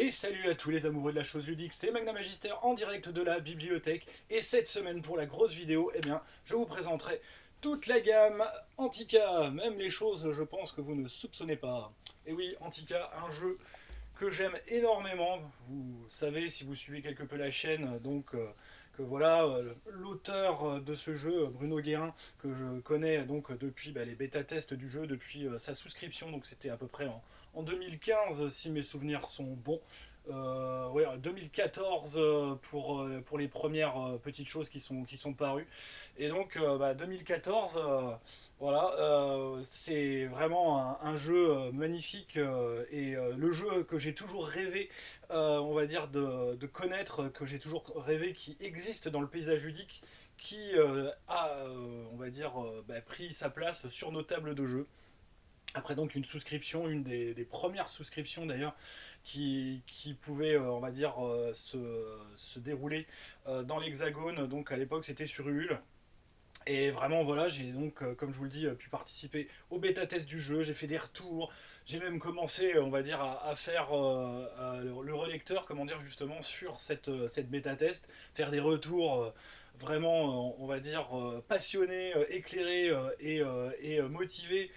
Et salut à tous les amoureux de la chose ludique, c'est Magna Magister en direct de la bibliothèque. Et cette semaine pour la grosse vidéo, eh bien, je vous présenterai toute la gamme Antica, même les choses je pense que vous ne soupçonnez pas. Et oui, Antica, un jeu que j'aime énormément. Vous savez, si vous suivez quelque peu la chaîne, que voilà, l'auteur de ce jeu, Bruno Guérin, que je connais donc depuis les bêta-tests du jeu, depuis sa souscription, donc c'était à peu près en 2015, si mes souvenirs sont bons. Ouais, 2014 pour les premières petites choses qui sont parues. Et donc 2014, voilà, c'est vraiment un jeu magnifique et le jeu que j'ai toujours rêvé, on va dire, de connaître, que j'ai toujours rêvé qui existe dans le paysage ludique, qui a, on va dire, pris sa place sur nos tables de jeu. Après donc une souscription, une des premières souscriptions d'ailleurs, qui pouvait, on va dire, se dérouler dans l'Hexagone. Donc à l'époque c'était sur Ulule. Et vraiment, voilà, j'ai donc, comme je vous le dis, pu participer au bêta-test du jeu, j'ai fait des retours, j'ai même commencé, on va dire, à faire le relecteur, comment dire, justement, sur cette bêta-test, faire des retours vraiment, on va dire, passionnés, éclairés et motivés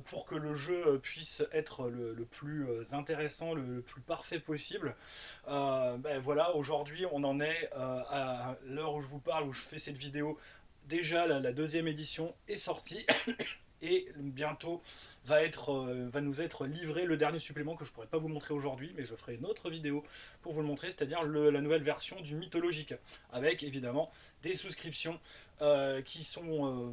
pour que le jeu puisse être le plus intéressant, le plus parfait possible. Voilà, aujourd'hui, on en est à l'heure où je vous parle, où je fais cette vidéo. Déjà, la deuxième édition est sortie et bientôt va nous être livré le dernier supplément que je ne pourrais pas vous montrer aujourd'hui, mais je ferai une autre vidéo pour vous le montrer, c'est-à-dire la nouvelle version du mythologique, avec évidemment des souscriptions qui sont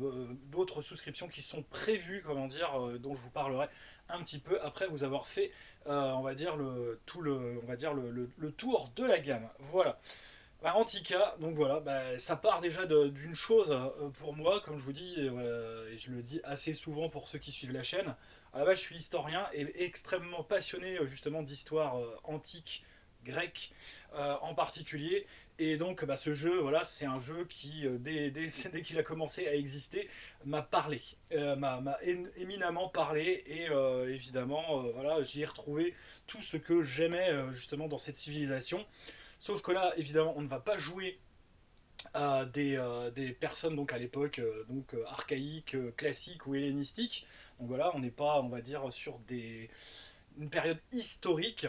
d'autres souscriptions qui sont prévues, comment dire, dont je vous parlerai un petit peu après vous avoir fait, on va dire on va dire le tour de la gamme. Voilà. Antica, donc voilà, ça part déjà d'une chose pour moi, comme je vous dis, et je le dis assez souvent pour ceux qui suivent la chaîne. À la base, je suis historien et extrêmement passionné justement d'histoire antique, grecque en particulier. Et donc, ce jeu, voilà, c'est un jeu qui, dès qu'il a commencé à exister, m'a parlé, m'a éminemment parlé. Et évidemment, voilà, j'y ai retrouvé tout ce que j'aimais justement dans cette civilisation. Sauf que là, évidemment, on ne va pas jouer à des personnes donc à l'époque archaïques, classiques ou hellénistiques. Donc voilà, on n'est pas, on va dire, sur une période historique,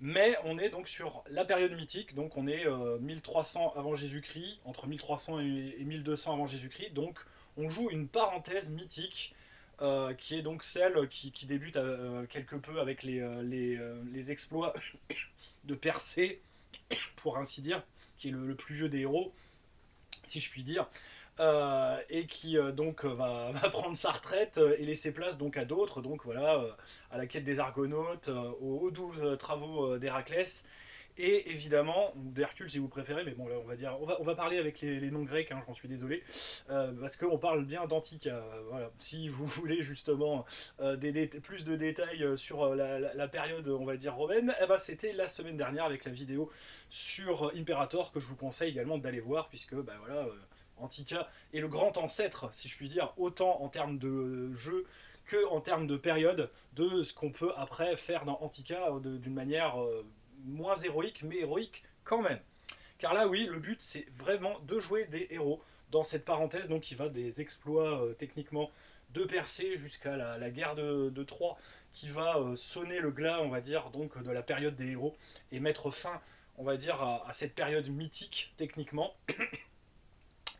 mais on est donc sur la période mythique. Donc on est 1300 avant Jésus-Christ, entre 1300 et 1200 avant Jésus-Christ. Donc on joue une parenthèse mythique qui est donc celle qui débute quelque peu avec les exploits de Persée, pour ainsi dire, qui est le plus vieux des héros, si je puis dire, et qui donc va prendre sa retraite et laisser place donc à d'autres, donc voilà, à la quête des Argonautes, aux 12 travaux d'Héraclès, et évidemment, d'Hercule si vous préférez, mais bon là on va dire, on va parler avec les noms grecs, hein, j'en suis désolé, parce qu'on parle bien d'Antica, voilà. Si vous voulez justement plus de détails sur la période, on va dire, romaine, c'était la semaine dernière avec la vidéo sur Imperator que je vous conseille également d'aller voir, puisque voilà, Antica est le grand ancêtre, si je puis dire, autant en termes de jeu que en termes de période, de ce qu'on peut après faire dans Antica d'une manière moins héroïque, mais héroïque quand même. Car là, oui, le but, c'est vraiment de jouer des héros dans cette parenthèse, donc qui va des exploits techniquement de Persée jusqu'à la guerre de Troie, qui va sonner le glas, on va dire, donc de la période des héros, et mettre fin, on va dire, à cette période mythique, techniquement.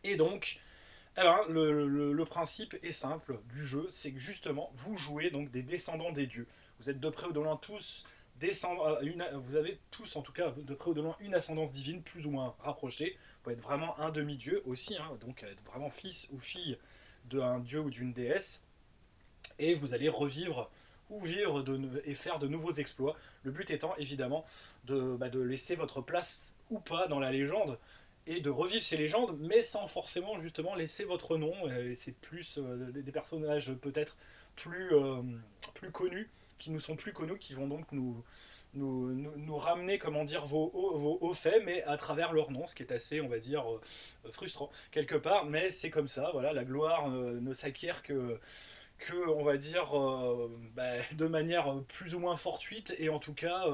Et donc, le principe est simple du jeu, c'est que justement, vous jouez donc des descendants des dieux. Vous êtes de près ou de loin tous vous avez tous en tout cas de près ou de loin une ascendance divine plus ou moins rapprochée. Vous pouvez être vraiment un demi-dieu aussi, hein, donc être vraiment fils ou fille d'un dieu ou d'une déesse. Et vous allez revivre ou vivre et faire de nouveaux exploits. Le but étant évidemment de laisser votre place ou pas dans la légende et de revivre ces légendes, mais sans forcément justement laisser votre nom. Et c'est plus des personnages peut-être plus, plus connus, qui nous sont plus connus, qui vont donc nous ramener, comment dire, vos hauts faits, mais à travers leur nom, ce qui est assez, on va dire, frustrant quelque part, mais c'est comme ça, voilà, la gloire ne s'acquiert que, on va dire, de manière plus ou moins fortuite, et en tout cas,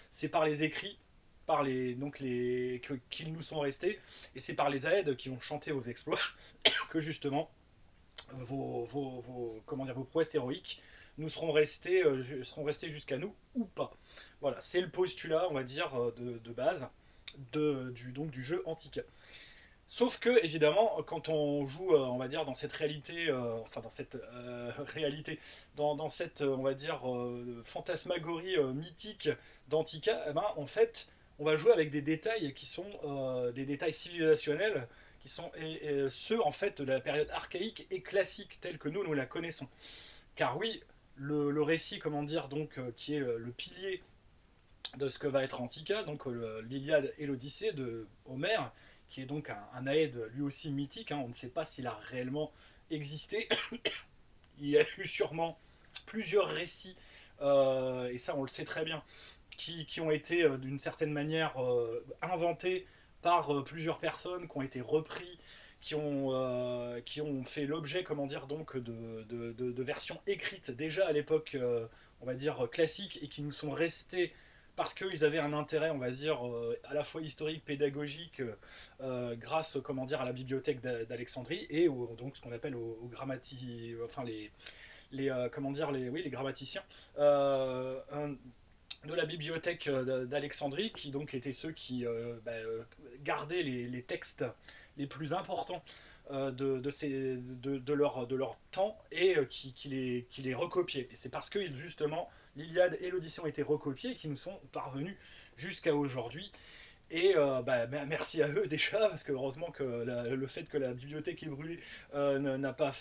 c'est par les écrits, par qu'ils nous sont restés, et c'est par les Aèdes qui ont chanté vos exploits, que justement, comment dire, vos prouesses héroïques seront restés jusqu'à nous, ou pas. Voilà, c'est le postulat, on va dire, de base donc, du jeu Antica. Sauf que, évidemment, quand on joue, on va dire, dans cette réalité, dans cette réalité, dans cette, on va dire, fantasmagorie mythique d'Antica, eh ben, en fait, on va jouer avec des détails qui sont des détails civilisationnels, qui sont ceux, en fait, de la période archaïque et classique, telle que nous la connaissons. Car oui, le récit, comment dire, donc, qui est le pilier de ce que va être Antica, donc l'Iliade et l'Odyssée de Homère, qui est donc un Aède lui aussi mythique, hein, on ne sait pas s'il a réellement existé, il y a eu sûrement plusieurs récits, et ça on le sait très bien, qui ont été d'une certaine manière inventés par plusieurs personnes, qui ont été repris, qui ont fait l'objet, comment dire, donc de versions écrites déjà à l'époque, on va dire classique, et qui nous sont restés parce qu'ils avaient un intérêt, on va dire, à la fois historique, pédagogique, grâce, comment dire, à la bibliothèque d'Alexandrie et donc ce qu'on appelle aux enfin comment dire, les grammaticiens. De la bibliothèque d'Alexandrie, qui donc étaient ceux qui gardaient les textes les plus importants de leur temps, et qui les recopiaient. Et c'est parce que justement l'Iliade et l'Odyssée ont été recopiés qui nous sont parvenus jusqu'à aujourd'hui. Et merci à eux déjà, parce que heureusement que le fait que la bibliothèque est brûlée n'a pas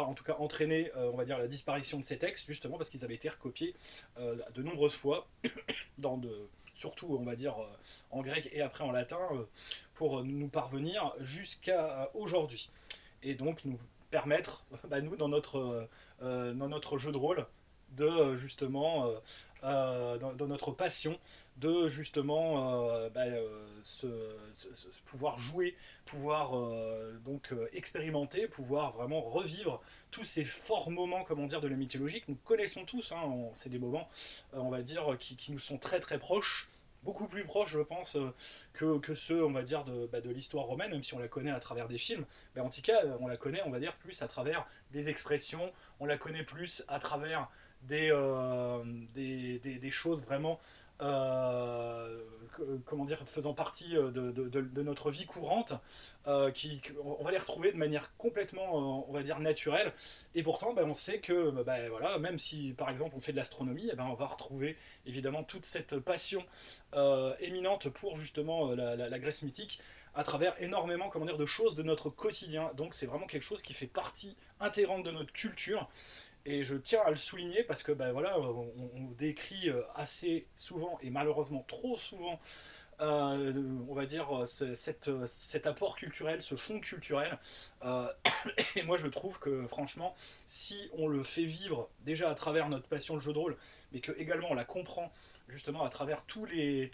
en tout cas entraîné, on va dire, la disparition de ces textes, justement parce qu'ils avaient été recopiés de nombreuses fois, surtout on va dire en grec et après en latin, pour nous parvenir jusqu'à aujourd'hui. Et donc nous permettre, nous, dans notre jeu de rôle, de justement, dans notre passion, de justement pouvoir jouer, pouvoir donc expérimenter, pouvoir vraiment revivre tous ces forts moments, comment dire, de la mythologie que nous connaissons tous, hein, c'est des moments, on va dire, qui nous sont très très proches, beaucoup plus proches, je pense, que ceux, on va dire, de l'histoire romaine, même si on la connaît à travers des films. Mais en tout cas, on la connaît, on va dire, plus à travers des expressions, on la connaît plus à travers des choses vraiment, comment dire, faisant partie de notre vie courante, on va les retrouver de manière complètement, on va dire, naturelle. Et pourtant, on sait que, voilà, même si par exemple on fait de l'astronomie, on va retrouver évidemment toute cette passion éminente pour justement la Grèce mythique à travers énormément, comment dire, de choses de notre quotidien. Donc c'est vraiment quelque chose qui fait partie intégrante de notre culture. Et je tiens à le souligner parce que voilà, on décrit assez souvent, et malheureusement trop souvent, on va dire, cet apport culturel, ce fond culturel. Euh, et moi je trouve que franchement, si on le fait vivre déjà à travers notre passion le jeu de rôle, mais que également on la comprend justement à travers tous les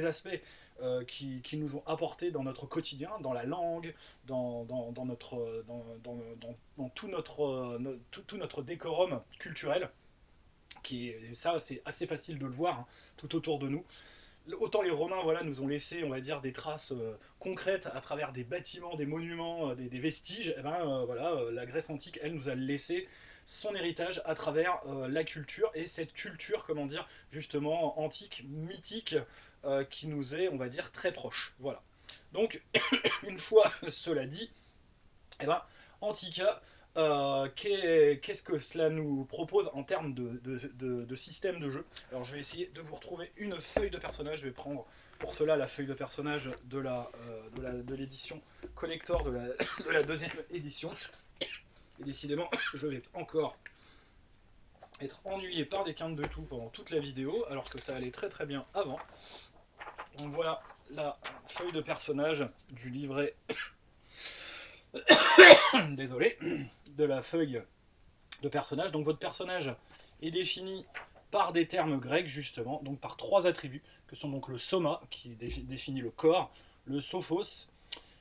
aspects qui nous ont apporté dans notre quotidien, dans la langue, dans notre, dans tout notre décorum culturel, ça c'est assez facile de le voir, hein, tout autour de nous. Autant les Romains, voilà, nous ont laissé, on va dire, des traces concrètes à travers des bâtiments, des monuments, des vestiges. Et voilà, la Grèce antique, elle, nous a laissé son héritage à travers la culture, et cette culture, comment dire, justement antique, mythique, qui nous est, on va dire, très proche. Voilà. Donc, une fois cela dit, eh ben, Antica, qu'est-ce que cela nous propose en termes de système de jeu? Alors je vais essayer de vous retrouver une feuille de personnage. Je vais prendre pour cela la feuille de personnage de l'édition collector de la deuxième édition. Et décidément, je vais encore être ennuyé par des quintes de tout pendant toute la vidéo, alors que ça allait très très bien avant. Donc voilà la feuille de personnage du livret désolé, de la feuille de personnage. Donc votre personnage est défini par des termes grecs justement, donc par trois attributs, que sont donc le soma, qui définit le corps, le sophos,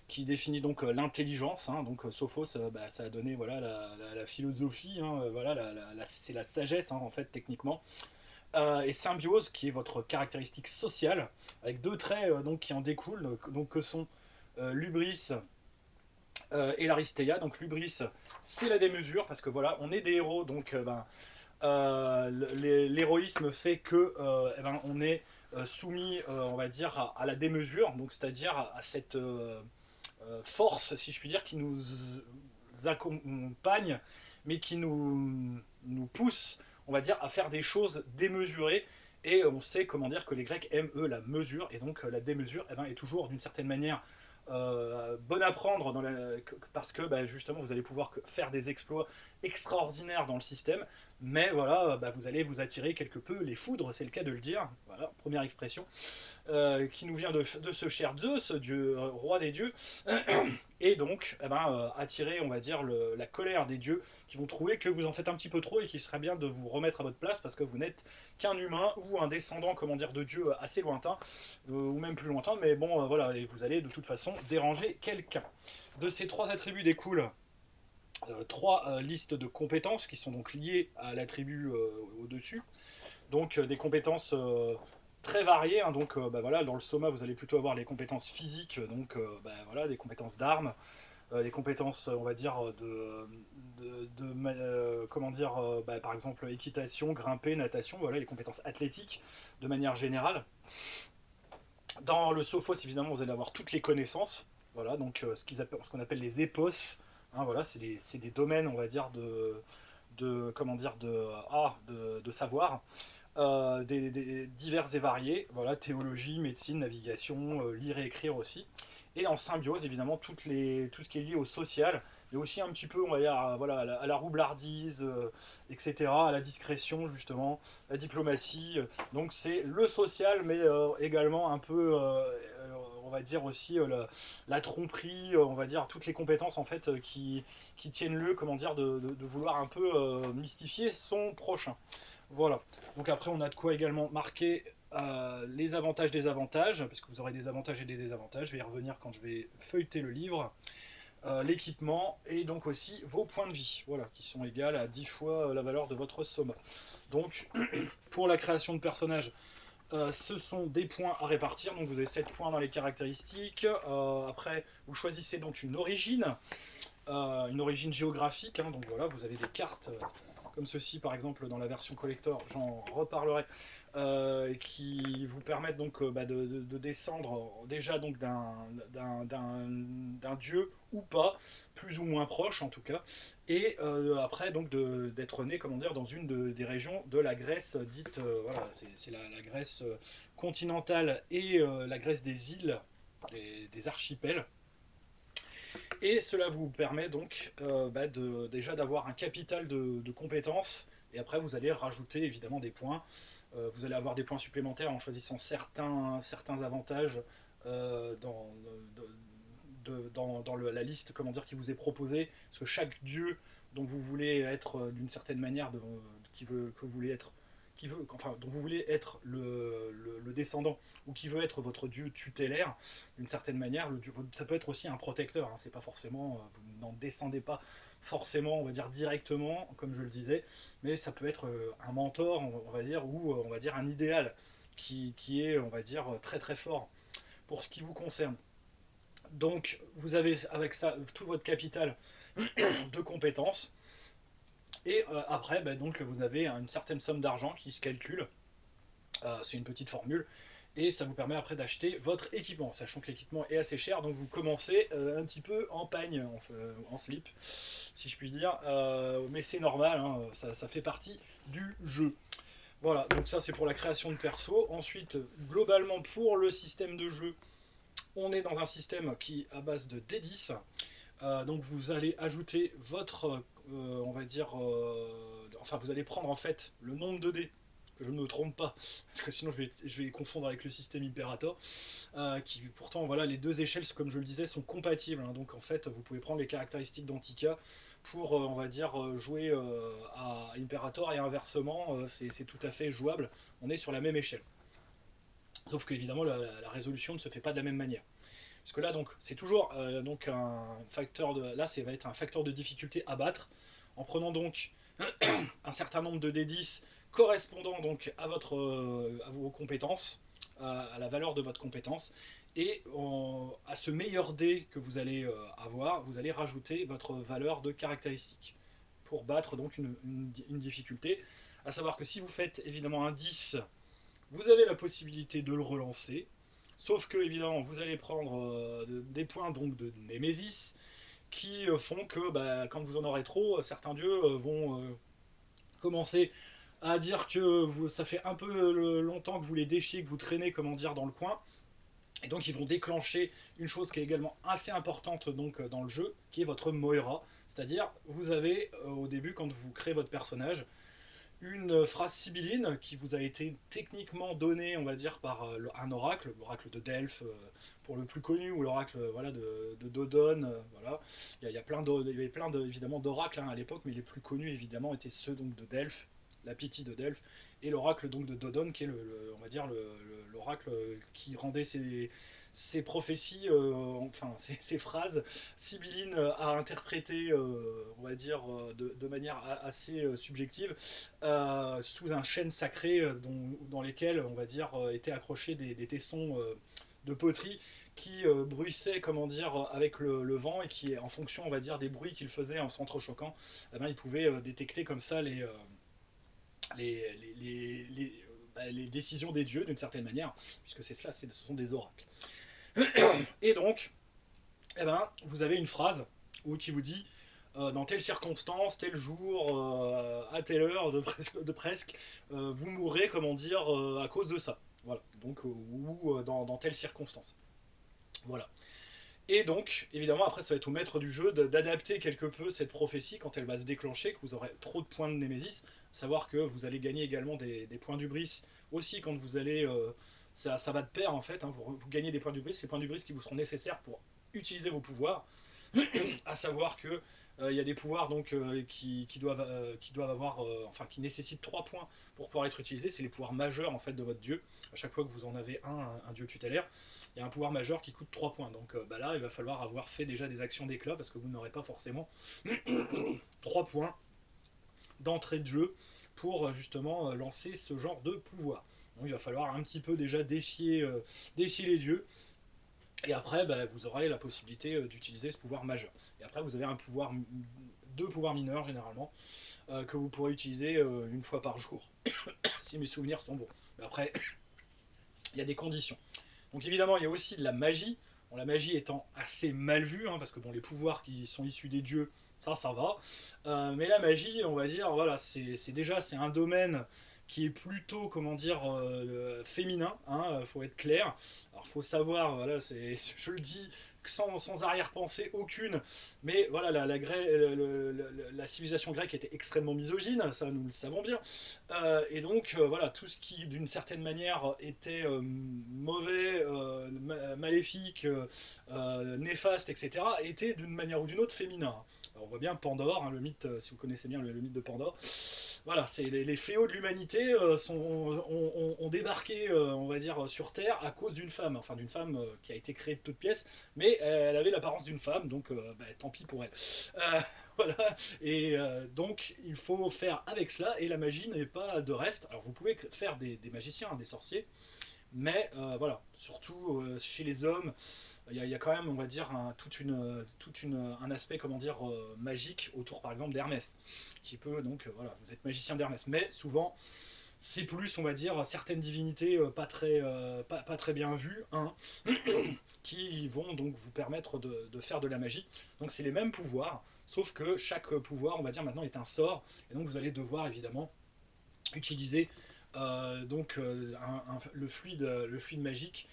qui définit donc l'intelligence, hein. Donc Sophos, bah, ça a donné voilà, la philosophie, hein, voilà, c'est la sagesse, hein, en fait, techniquement. Et symbiose, qui est votre caractéristique sociale, avec deux traits donc, qui en découlent, donc, que sont l'ubris et l'aristéia. Donc l'ubris, c'est la démesure, parce que voilà, on est des héros, donc l'héroïsme fait que eh ben, on est soumis, on va dire, à la démesure, donc c'est-à-dire à cette force, si je puis dire, qui nous accompagne, mais qui nous pousse, on va dire, à faire des choses démesurées. Et on sait, comment dire, que les Grecs aiment, eux, la mesure, et donc la démesure eh ben, est toujours, d'une certaine manière, bonne à prendre parce que bah, justement vous allez pouvoir faire des exploits extraordinaires dans le système, mais voilà, bah, vous allez vous attirer quelque peu les foudres, c'est le cas de le dire, voilà, première expression, qui nous vient de ce cher Zeus, dieu, roi des dieux, et donc eh ben, attirer, on va dire, la colère des dieux, qui vont trouver que vous en faites un petit peu trop et qu'il serait bien de vous remettre à votre place parce que vous n'êtes qu'un humain ou un descendant, comment dire, de dieu assez lointain, ou même plus lointain, mais bon, voilà, et vous allez de toute façon déranger quelqu'un. De ces trois attributs découlent trois listes de compétences qui sont donc liées à l'attribut au-dessus. Donc des compétences très variées, hein. Donc bah, voilà, dans le soma vous allez plutôt avoir les compétences physiques, donc bah, voilà, des compétences d'armes, les compétences, on va dire, comment dire, bah, par exemple équitation, grimper, natation, voilà, les compétences athlétiques de manière générale. Dans le sophos, évidemment, vous allez avoir toutes les connaissances, voilà, donc ce qu'on appelle les épos, hein, voilà, c'est des domaines, on va dire, comment dire, de savoir, divers et variés, voilà, théologie, médecine, navigation, lire et écrire aussi. Et en symbiose, évidemment, tout ce qui est lié au social, mais aussi un petit peu, on va dire, voilà, à la roublardise, etc., à la discrétion, justement, la diplomatie. Donc c'est le social, mais également un peu, on va dire aussi, la tromperie, on va dire, toutes les compétences, en fait, qui tiennent lieu, comment dire, de vouloir un peu mystifier son prochain. Voilà. Donc après, on a de quoi également marquer les avantages des avantages, parce que vous aurez des avantages et des désavantages. Je vais y revenir quand je vais feuilleter le livre. L'équipement et donc aussi vos points de vie, voilà, qui sont égales à 10 fois la valeur de votre soma. Donc, pour la création de personnages, ce sont des points à répartir. Donc, vous avez 7 points dans les caractéristiques. Après, vous choisissez donc une origine géographique, hein. Donc voilà, vous avez des cartes comme ceci par exemple dans la version collector, j'en reparlerai, qui vous permettent donc bah, de descendre déjà donc d'un dieu ou pas, plus ou moins proche en tout cas, et après donc d'être né, comment dire, dans une des régions de la Grèce dite, voilà, c'est la Grèce continentale et la Grèce des îles, des archipels. Et cela vous permet donc bah, déjà d'avoir un capital de compétences. Et après, vous allez rajouter évidemment des points. Vous allez avoir des points supplémentaires en choisissant certains avantages dans la liste, comment dire, qui vous est proposée. Parce que chaque dieu dont vous voulez être d'une certaine manière, que vous voulez être, enfin, dont vous voulez être le descendant, ou qui veut être votre dieu tutélaire, d'une certaine manière, ça peut être aussi un protecteur, hein. C'est pas forcément, vous n'en descendez pas forcément, on va dire directement, comme je le disais, mais ça peut être un mentor, on va dire, ou on va dire un idéal qui est, on va dire, très très fort pour ce qui vous concerne. Donc vous avez avec ça tout votre capital de compétences. Et après, bah, donc, vous avez une certaine somme d'argent qui se calcule. C'est une petite formule. Et ça vous permet après d'acheter votre équipement, sachant que l'équipement est assez cher, donc vous commencez un petit peu en pagne, en slip, si je puis dire. Mais c'est normal, hein, ça fait partie du jeu. Voilà, donc ça c'est pour la création de perso. Ensuite, globalement, pour le système de jeu, on est dans un système qui est à base de D10. Donc vous allez ajouter votre, on va dire, enfin vous allez prendre en fait le nombre de dés, que je ne me trompe pas, parce que sinon je vais confondre avec le système Imperator, qui pourtant voilà, les deux échelles, comme je le disais, sont compatibles, hein. Donc en fait vous pouvez prendre les caractéristiques d'Antica pour, on va dire, jouer à Imperator, et inversement, c'est tout à fait jouable, on est sur la même échelle. Sauf qu'évidemment la résolution ne se fait pas de la même manière. puisque là donc c'est toujours donc un facteur de, là ça va être un facteur de difficulté à battre, en prenant donc un certain nombre de D10 correspondant donc à à vos compétences, à la valeur de votre compétence, et à ce meilleur dé que vous allez avoir, vous allez rajouter votre valeur de caractéristique pour battre donc une difficulté. À savoir que si vous faites évidemment un 10, vous avez la possibilité de le relancer. Sauf que évidemment vous allez prendre des points donc de Némésis qui font que bah, quand vous en aurez trop, certains dieux vont commencer à dire que ça fait un peu longtemps que vous les défiez, que vous traînez comment dire dans le coin. Et donc ils vont déclencher une chose qui est également assez importante donc dans le jeu, qui est votre Moira. C'est-à-dire vous avez au début quand vous créez votre personnage une phrase sibylline qui vous a été techniquement donnée, on va dire, par un oracle, l'oracle de Delphes pour le plus connu, ou l'oracle voilà, de Dodon. Voilà. Il y avait plein évidemment d'oracles hein, à l'époque, mais les plus connus évidemment étaient ceux donc de Delphes, la Pythie de Delphes, et l'oracle donc de Dodon, qui est on va dire l'oracle qui rendait ces prophéties, enfin ces phrases sibyllines à interpréter, on va dire, de manière assez subjective, sous un chêne sacré dans lesquels, on va dire, étaient accrochés des tessons de poterie qui bruissaient, comment dire, avec le vent et qui, en fonction, on va dire, des bruits qu'ils faisaient en s'entrechoquant, eh ben, ils pouvaient détecter comme ça les, les, les, les décisions des dieux d'une certaine manière, puisque c'est cela, ce sont des oracles. Et donc, eh ben, vous avez une phrase qui vous dit dans telle circonstance, tel jour, à telle heure de presque, vous mourrez, comment dire, à cause de ça. Voilà. Donc, ou dans telle circonstance. Voilà. Et donc, évidemment, après, ça va être au maître du jeu d'adapter quelque peu cette prophétie quand elle va se déclencher, que vous aurez trop de points de Némésis. Savoir que vous allez gagner également des points d'Ubris aussi quand vous allez. Ça va de pair en fait, hein, vous gagnez des points d'Ubris, les points d'Ubris qui vous seront nécessaires pour utiliser vos pouvoirs. À savoir que il y a des pouvoirs donc qui doivent avoir, enfin qui nécessitent 3 points pour pouvoir être utilisés. C'est les pouvoirs majeurs en fait de votre dieu. À chaque fois que vous en avez un dieu tutélaire, il y a un pouvoir majeur qui coûte 3 points. Donc bah là, il va falloir avoir fait déjà des actions d'éclat parce que vous n'aurez pas forcément 3 points d'entrée de jeu pour justement lancer ce genre de pouvoir. Donc il va falloir un petit peu déjà défier les dieux. Et après, bah, vous aurez la possibilité d'utiliser ce pouvoir majeur. Et après, vous avez deux pouvoirs mineurs généralement, que vous pourrez utiliser une fois par jour, si mes souvenirs sont bons. Mais après, il y a des conditions. Donc évidemment, il y a aussi de la magie. Bon, la magie étant assez mal vue, hein, parce que bon, les pouvoirs qui sont issus des dieux, ça va. Mais la magie, on va dire, voilà, c'est un domaine qui est plutôt, comment dire, féminin, hein, faut être clair. Alors faut savoir, voilà, je le dis sans arrière-pensée aucune, mais voilà, la civilisation grecque était extrêmement misogyne, ça nous le savons bien. Et donc, voilà, tout ce qui, d'une certaine manière, était mauvais, maléfique, néfaste, etc., était d'une manière ou d'une autre féminin. Alors, on voit bien Pandore, hein, le mythe, si vous connaissez bien le mythe de Pandore. Voilà, c'est les fléaux de l'humanité ont débarqué, on va dire, sur Terre à cause d'une femme. Enfin, d'une femme qui a été créée de toutes pièces, mais elle avait l'apparence d'une femme, donc bah, tant pis pour elle. Voilà, et donc il faut faire avec cela, et la magie n'est pas de reste. Alors vous pouvez faire des magiciens, hein, des sorciers, mais voilà, surtout chez les hommes, il y a quand même, on va dire, un aspect, comment dire, magique autour, par exemple, d'Hermès, qui peut donc, voilà, vous êtes magicien d'Hermès, mais souvent, c'est plus, on va dire, certaines divinités pas très bien vues, hein, qui vont donc vous permettre de faire de la magie. Donc c'est les mêmes pouvoirs, sauf que chaque pouvoir, on va dire, maintenant est un sort, et donc vous allez devoir, évidemment, utiliser donc le fluide magique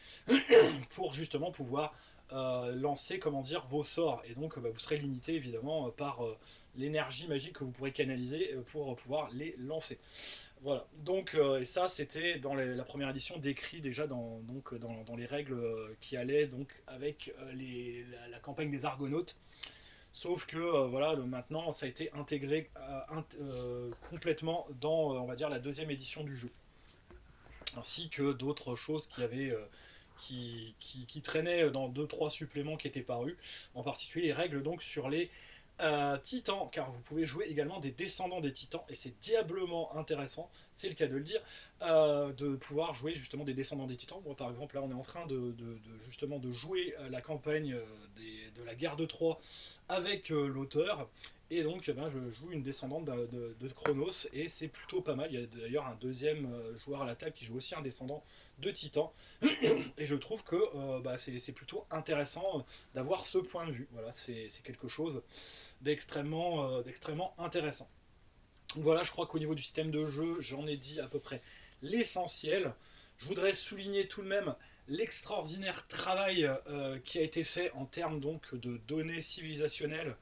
pour justement pouvoir lancer, comment dire, vos sorts, et donc bah, vous serez limité évidemment par l'énergie magique que vous pourrez canaliser pour pouvoir les lancer. Voilà, donc et ça c'était dans la première édition décrit déjà dans les règles qui allaient donc avec la campagne des Argonautes. Sauf que voilà, maintenant ça a été intégré complètement dans, on va dire, la deuxième édition du jeu, ainsi que d'autres choses qui traînaient dans deux trois suppléments qui étaient parus, en particulier les règles donc sur les titans, car vous pouvez jouer également des descendants des titans, et c'est diablement intéressant, c'est le cas de le dire, de pouvoir jouer justement des descendants des titans. Moi par exemple là on est en train justement de jouer la campagne de la guerre de Troie avec l'auteur, et donc ben, je joue une descendante de Chronos, et c'est plutôt pas mal. Il y a d'ailleurs un deuxième joueur à la table qui joue aussi un descendant de Titan, et je trouve que bah, c'est plutôt intéressant d'avoir ce point de vue. Voilà, c'est quelque chose d'extrêmement intéressant. Donc voilà, je crois qu'au niveau du système de jeu, j'en ai dit à peu près l'essentiel. Je voudrais souligner tout de même l'extraordinaire travail qui a été fait en termes donc de données civilisationnelles.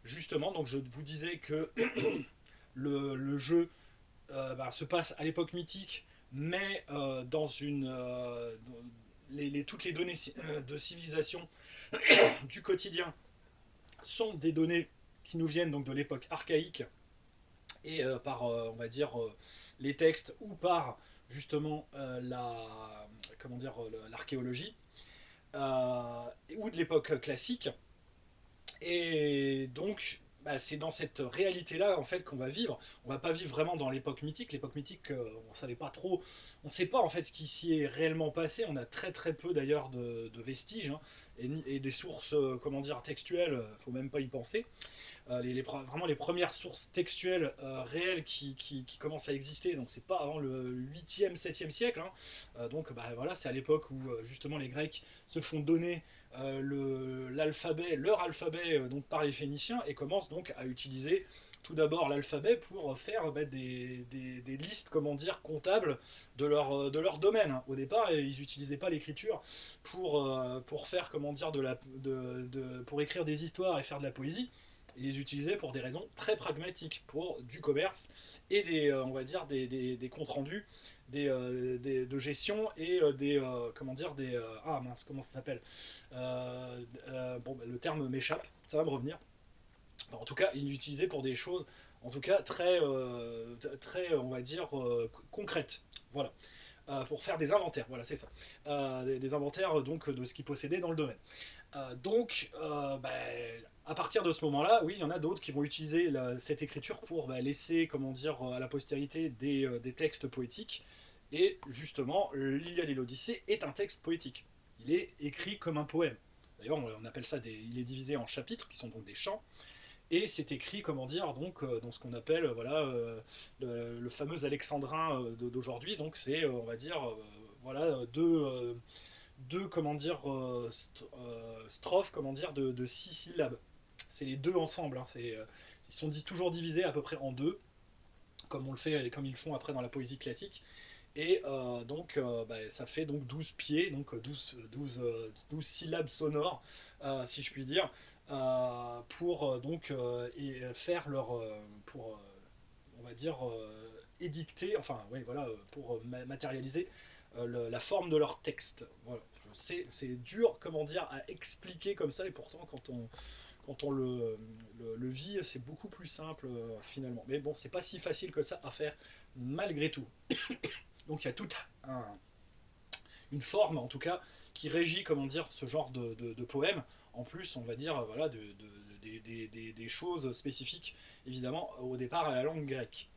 Justement, donc je vous disais que le jeu bah, se passe à l'époque mythique, mais dans toutes les données de civilisation du quotidien sont des données qui nous viennent donc de l'époque archaïque, et par on va dire les textes, ou par justement comment dire, l'archéologie, ou de l'époque classique. Et donc bah, c'est dans cette réalité là en fait qu'on va vivre. On va pas vivre vraiment dans l'époque mythique. L'époque mythique, on savait pas trop, on sait pas en fait ce qui s'y est réellement passé. On a très peu d'ailleurs de vestiges, hein, et des sources comment dire textuelles, faut même pas y penser. Vraiment les premières sources textuelles réelles qui commencent à exister, donc c'est pas avant le 8e, 7e siècle, hein. Donc bah, voilà, c'est à l'époque où justement les Grecs se font donner leur alphabet donc par les Phéniciens, et commencent donc à utiliser tout d'abord l'alphabet pour faire bah, des listes, comment dire, comptables de leur domaine, hein. Au départ, ils n'utilisaient pas l'écriture pour faire, comment dire, pour écrire des histoires et faire de la poésie. Ils les utilisaient pour des raisons très pragmatiques, pour du commerce et on va dire des comptes rendus, de gestion, et comment dire, ah mince, comment ça s'appelle, bon, bah, le terme m'échappe, ça va me revenir. Enfin, en tout cas, ils l'utilisaient pour des choses, en tout cas très on va dire, concrètes. Voilà. Pour faire des inventaires, voilà, c'est ça. Des inventaires donc de ce qu'ils possédaient dans le domaine. Bah, à partir de ce moment-là, oui, il y en a d'autres qui vont utiliser cette écriture pour bah, laisser, comment dire, à la postérité des textes poétiques. Et justement, l'Iliade et l'Odyssée est un texte poétique. Il est écrit comme un poème. D'ailleurs, on appelle ça il est divisé en chapitres, qui sont donc des chants. Et c'est écrit, comment dire, donc dans ce qu'on appelle voilà le fameux alexandrin d'aujourd'hui. Donc c'est, on va dire, voilà deux comment dire strophes, comment dire, de 6 syllabes. C'est les deux ensemble, hein. Ils sont toujours divisés à peu près en deux, comme on le fait, comme ils le font après dans la poésie classique. Et donc bah, ça fait donc 12 pieds, donc 12 syllabes sonores, si je puis dire, pour donc et faire leur pour on va dire édicter, enfin oui voilà, pour matérialiser la forme de leur texte. Voilà. Je sais, c'est dur, comment dire, à expliquer comme ça, et pourtant quand on le vit, c'est beaucoup plus simple finalement. Mais bon, c'est pas si facile que ça à faire malgré tout. Donc il y a toute une forme, en tout cas, qui régit, comment dire, ce genre de poème. En plus, on va dire, voilà, des choses spécifiques, évidemment, au départ à la langue grecque.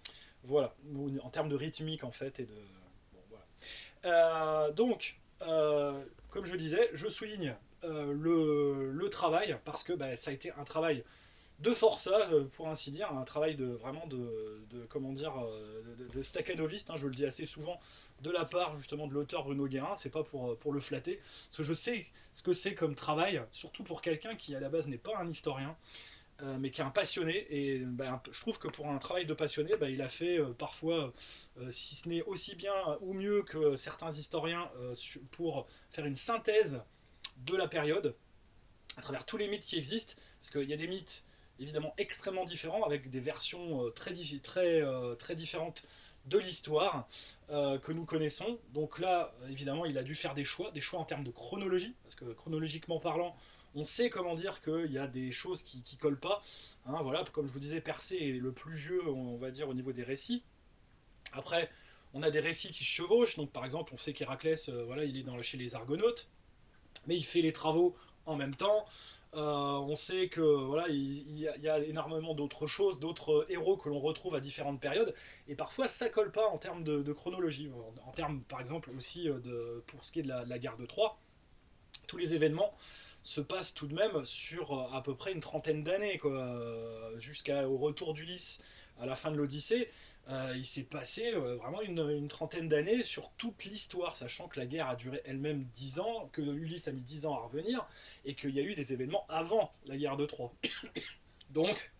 Voilà, en termes de rythmique, en fait, et de... Bon, voilà. Comme je disais, je souligne le travail, parce que bah, ça a été un travail de forçat, pour ainsi dire, un travail vraiment comment dire, de staccanoviste, hein, je le dis assez souvent, de la part justement de l'auteur Bruno Guérin. C'est pas pour le flatter, parce que je sais ce que c'est comme travail, surtout pour quelqu'un qui à la base n'est pas un historien, mais qui est un passionné. Et bah, je trouve que pour un travail de passionné, bah, il a fait parfois, si ce n'est aussi bien ou mieux que certains historiens, pour faire une synthèse de la période, à travers tous les mythes qui existent, parce qu'il y a des mythes évidemment extrêmement différents, avec des versions très différentes de l'histoire que nous connaissons. Donc là, évidemment, il a dû faire des choix en termes de chronologie, parce que chronologiquement parlant, on sait, comment dire, qu'il y a des choses qui collent pas. Hein, voilà, comme je vous disais, Persée est le plus vieux, on va dire, au niveau des récits. Après, On a des récits qui se chevauchent, donc par exemple on sait qu'Héraclès, voilà, il est chez les Argonautes, mais il fait les travaux en même temps. On sait que voilà, y a énormément d'autres choses, d'autres héros que l'on retrouve à différentes périodes, et parfois ça colle pas en termes de chronologie, en termes par exemple aussi pour ce qui est de la guerre de Troie, tous les événements se passent tout de même sur à peu près une trentaine d'années, jusqu'au retour d'Ulysse à la fin de l'Odyssée. Il s'est passé vraiment une trentaine d'années sur toute l'histoire, sachant que la guerre a duré elle-même 10 ans, que Ulysse a mis 10 ans à revenir, et qu'il y a eu des événements avant la guerre de Troie. Donc,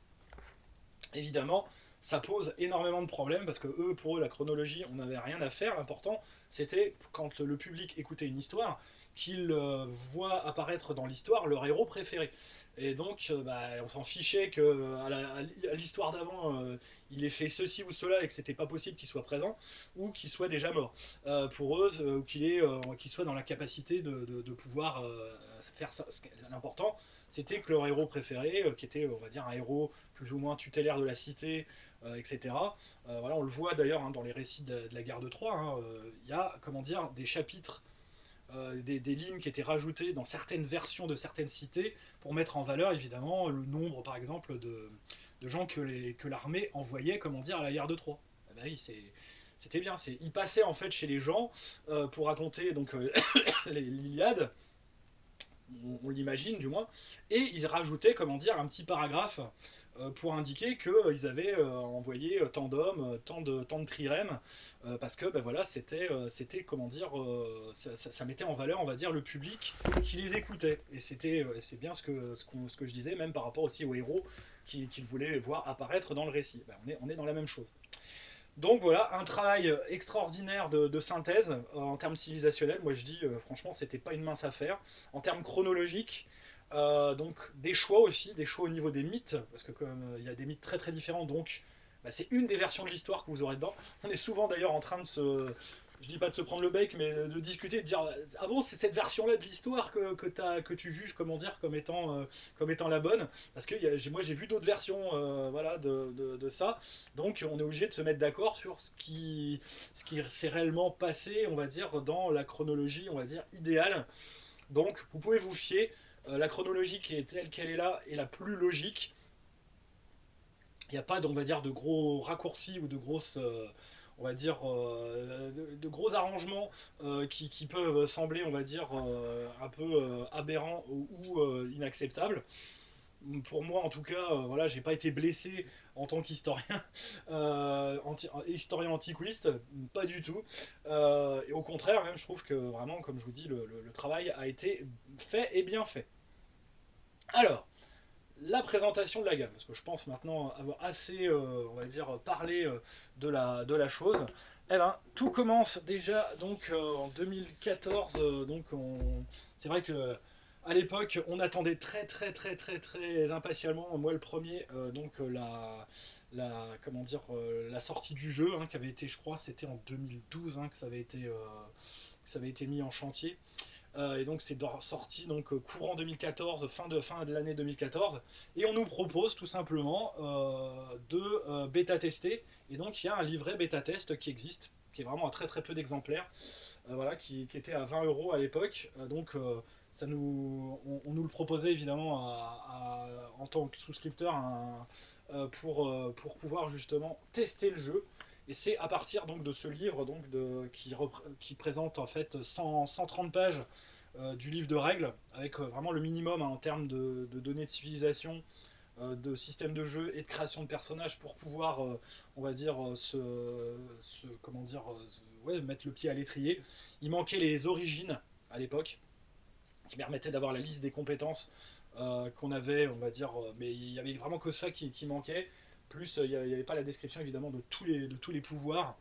évidemment, ça pose énormément de problèmes, parce que pour eux, la chronologie, on n'avait rien à faire. L'important, c'était, quand le public écoutait une histoire, qu'ils voient apparaître dans l'histoire leur héros préféré. Et donc, on s'en fichait que à l'histoire d'avant, il ait fait ceci ou cela et que c'était pas possible qu'il soit présent ou qu'il soit déjà mort. Pour eux, ou qu'il soit dans la capacité de pouvoir faire ça. L'important, c'était que leur héros préféré, qui était, on va dire, un héros plus ou moins tutélaire de la cité, etc. Voilà, on le voit d'ailleurs dans les récits de la guerre de Troie. Il y a, comment dire, des chapitres, des lignes qui étaient rajoutées dans certaines versions de certaines cités pour mettre en valeur évidemment le nombre par exemple de gens que l'armée envoyait, comment dire, à la guerre de Troie. Eh ben oui, c'était bien. Ils passaient en fait chez les gens pour raconter donc l'Iliade, on l'imagine du moins, et ils rajoutaient, comment dire, un petit paragraphe pour indiquer qu'ils avaient envoyé tant d'hommes, tant de trirèmes, parce que voilà, c'était comment dire, ça mettait en valeur, on va dire, le public qui les écoutait. Et c'est bien ce que je disais, même par rapport aussi aux héros qu'ils voulaient voir apparaître dans le récit. On est dans la même chose. Donc voilà, un travail extraordinaire de synthèse en termes civilisationnels. Moi je dis, franchement, c'était pas une mince affaire. En termes chronologiques, donc des choix aussi, des choix au niveau des mythes, parce que comme il y a des mythes très très différents, donc c'est une des versions de l'histoire que vous aurez dedans. On est souvent d'ailleurs en train de je dis pas de se prendre le bec, mais de discuter, de dire ah bon, c'est cette version-là de l'histoire que tu juges, comment dire, comme étant la bonne, parce que moi j'ai vu d'autres versions, voilà, de ça, donc on est obligé de se mettre d'accord sur ce qui s'est réellement passé, on va dire, dans la chronologie, on va dire, idéale. Donc vous pouvez vous fier, la chronologie qui est telle qu'elle est là est la plus logique. Il n'y a pas, on va dire, de gros raccourcis ou de grosses, on va dire, de gros arrangements qui peuvent sembler, on va dire, un peu aberrants ou inacceptables. Pour moi, en tout cas, voilà, j'ai pas été blessé en tant qu'historien, historien antiquiste, pas du tout. Et au contraire, même, je trouve que vraiment, comme je vous dis, le travail a été fait et bien fait. Alors, la présentation de la gamme, parce que je pense maintenant avoir assez, on va dire, parlé de la chose. Eh ben, tout commence déjà donc en 2014. C'est vrai que à l'époque, on attendait très très très très très impatiemment, moi le premier, comment dire, la sortie du jeu, hein, qui avait été, je crois, c'était en 2012, hein, que ça avait été mis en chantier. Et donc c'est sorti donc courant 2014, fin de l'année 2014, et on nous propose tout simplement de bêta tester. Et donc il y a un livret bêta test qui existe, qui est vraiment à très très peu d'exemplaires, voilà, qui était à 20 € à l'époque. On nous le proposait évidemment en tant que souscripteur pour pouvoir justement tester le jeu. Et c'est à partir donc de ce livre donc qui présente en fait 130 pages du livre de règles, avec vraiment le minimum, hein, en termes de données de civilisation, de système de jeu et de création de personnages pour pouvoir, on va dire, comment dire, ouais, mettre le pied à l'étrier. Il manquait les origines à l'époque, qui permettaient d'avoir la liste des compétences qu'on avait, on va dire, mais il y avait vraiment que ça qui manquait. Plus, il n'y avait pas la description évidemment de tous les pouvoirs.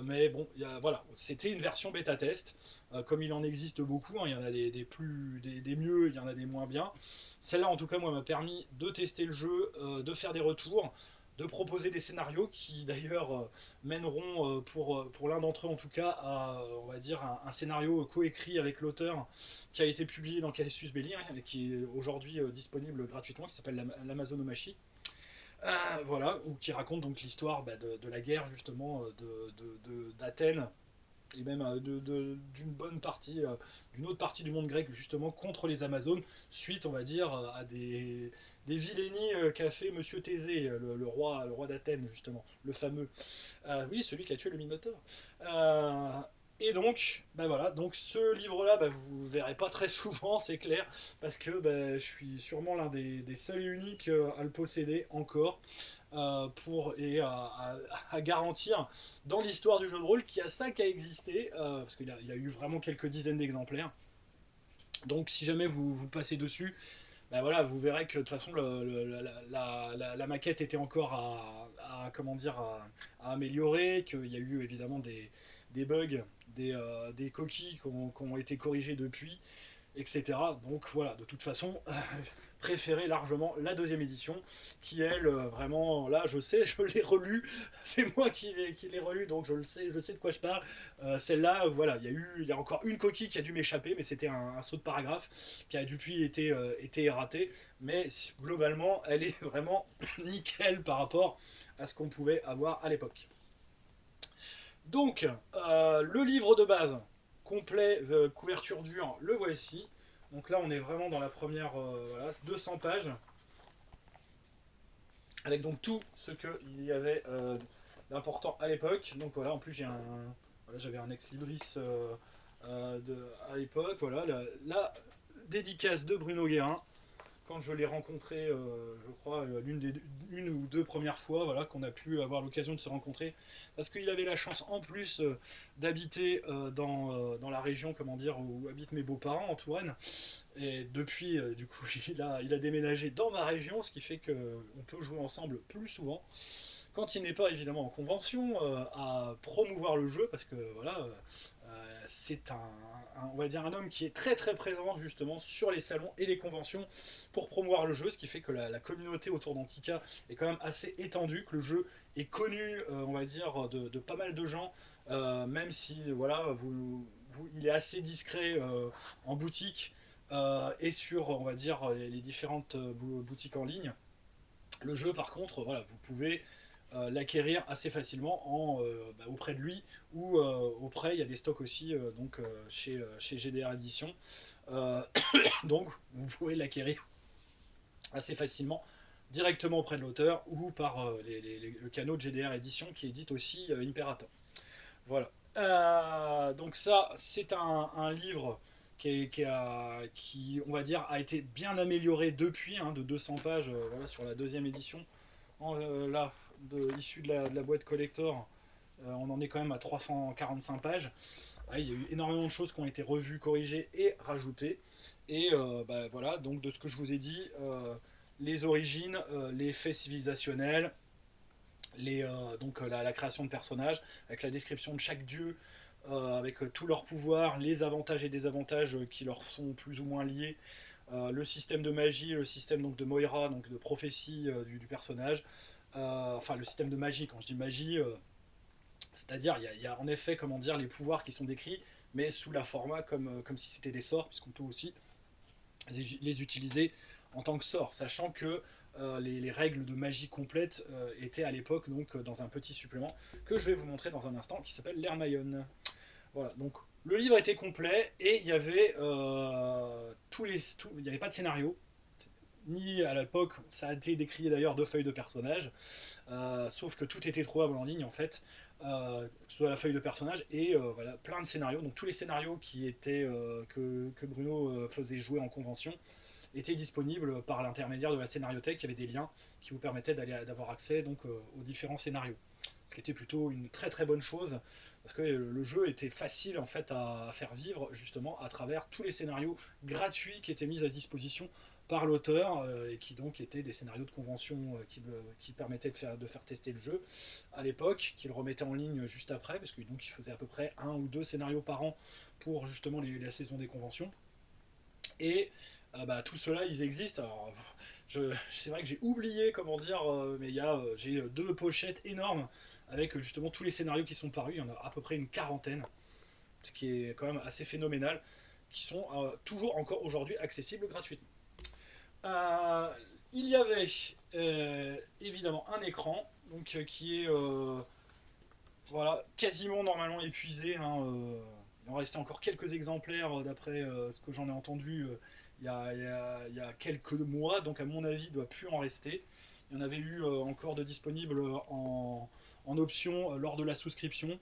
Mais bon, voilà, c'était une version bêta test. Comme il en existe beaucoup, hein, il y en a des mieux, il y en a des moins bien. Celle-là, en tout cas, moi, m'a permis de tester le jeu, de faire des retours, de proposer des scénarios qui d'ailleurs mèneront pour l'un d'entre eux en tout cas à, on va dire, un scénario coécrit avec l'auteur qui a été publié dans Casus Belli, hein, qui est aujourd'hui disponible gratuitement, qui s'appelle l'Amazonomachie. Voilà, ou qui raconte donc l'histoire de la guerre justement d'Athènes et même d'une bonne partie, d'une autre partie du monde grec justement contre les Amazones, suite on va dire à des vilainies qu'a fait Monsieur Thésée, le roi d'Athènes justement, le fameux. Oui, celui qui a tué le Minotaure. Euh, et donc, voilà, donc ce livre-là, vous le verrez pas très souvent, c'est clair, parce que je suis sûrement l'un des seuls et uniques à le posséder encore, à garantir dans l'histoire du jeu de rôle qu'il y a ça qui a existé, parce qu'il y a eu vraiment quelques dizaines d'exemplaires. Donc si jamais vous passez dessus, voilà, vous verrez que de toute façon la maquette était encore comment dire, à améliorer, qu'il y a eu évidemment des bugs, des coquilles qui ont été corrigées depuis, etc. Donc voilà, de toute façon, préféré largement la deuxième édition, qui elle, vraiment, là je sais, je l'ai relu, c'est moi qui l'ai relu, donc je sais de quoi je parle. Celle-là, voilà, il y a encore une coquille qui a dû m'échapper, mais c'était un saut de paragraphe qui a depuis été raté, mais globalement, elle est vraiment nickel par rapport à ce qu'on pouvait avoir à l'époque. Donc, le livre de base, complet, couverture dure, le voici. Donc là, on est vraiment dans la première, voilà, 200 pages, avec donc tout ce qu'il y avait d'important à l'époque. Donc voilà, en plus voilà, j'avais un ex-libris à l'époque. Voilà, la dédicace de Bruno Guérin, quand je l'ai rencontré, je crois, l'une ou deux premières fois, voilà, qu'on a pu avoir l'occasion de se rencontrer, parce qu'il avait la chance en plus d'habiter dans la région, comment dire, où habitent mes beaux-parents en Touraine, et depuis, du coup, il a déménagé dans ma région, ce qui fait qu'on peut jouer ensemble plus souvent, quand il n'est pas évidemment en convention, à promouvoir le jeu, parce que voilà, c'est on va dire un homme qui est très très présent justement sur les salons et les conventions pour promouvoir le jeu, ce qui fait que la communauté autour d'Antica est quand même assez étendue, que le jeu est connu, on va dire, de pas mal de gens, même si voilà, il est assez discret en boutique et sur, on va dire, les différentes boutiques en ligne. Le jeu, par contre, voilà, vous pouvez l'acquérir assez facilement auprès de lui ou auprès, il y a des stocks aussi chez GDR Edition. Euh, donc, vous pouvez l'acquérir assez facilement directement auprès de l'auteur ou par le canot de GDR Edition qui édite aussi Imperator. Voilà. Donc ça, c'est un livre qui, on va dire, a été bien amélioré depuis, de 200 pages voilà, sur la deuxième édition. Là, issu de la boîte collector, on en est quand même à 345 pages. Il y a eu énormément de choses qui ont été revues, corrigées et rajoutées. Et voilà, donc de ce que je vous ai dit, les origines, les faits civilisationnels, la création de personnages, avec la description de chaque dieu, avec tous leurs pouvoirs, les avantages et désavantages qui leur sont plus ou moins liés, le système de magie, le système donc de Moira, donc de prophétie du personnage, enfin le système de magie, quand je dis magie, c'est-à-dire il y a en effet comment dire les pouvoirs qui sont décrits, mais sous la format comme si c'était des sorts, puisqu'on peut aussi les utiliser en tant que sorts, sachant que les règles de magie complète étaient à l'époque donc dans un petit supplément que je vais vous montrer dans un instant qui s'appelle l'Hermione. Voilà, donc le livre était complet et il y avait il n'y avait pas de scénario, ni à l'époque, ça a été décrié d'ailleurs de feuilles de personnages, sauf que tout était trouvable en ligne en fait, que ce soit la feuille de personnage et voilà, plein de scénarios. Donc tous les scénarios que Bruno faisait jouer en convention étaient disponibles par l'intermédiaire de la scénariothèque. Il y avait des liens qui vous permettaient d'avoir accès donc, aux différents scénarios. Ce qui était plutôt une très très bonne chose parce que le jeu était facile en fait à faire vivre justement à travers tous les scénarios gratuits qui étaient mis à disposition par l'auteur et qui donc étaient des scénarios de convention qui permettaient de faire tester le jeu à l'époque, qu'il remettait en ligne juste après, parce qu'il faisait à peu près un ou deux scénarios par an pour justement la saison des conventions. Et tout cela, ils existent. Alors, c'est vrai que j'ai oublié comment dire, mais j'ai deux pochettes énormes avec justement tous les scénarios qui sont parus. Il y en a à peu près une quarantaine, ce qui est quand même assez phénoménal, qui sont toujours encore aujourd'hui accessibles gratuitement. Euh, Il y avait évidemment un écran, donc qui est voilà, quasiment normalement épuisé, hein, il en restait encore quelques exemplaires d'après ce que j'en ai entendu il y a quelques mois, donc à mon avis il ne doit plus en rester. Il y en avait eu encore de disponibles en option lors de la souscription.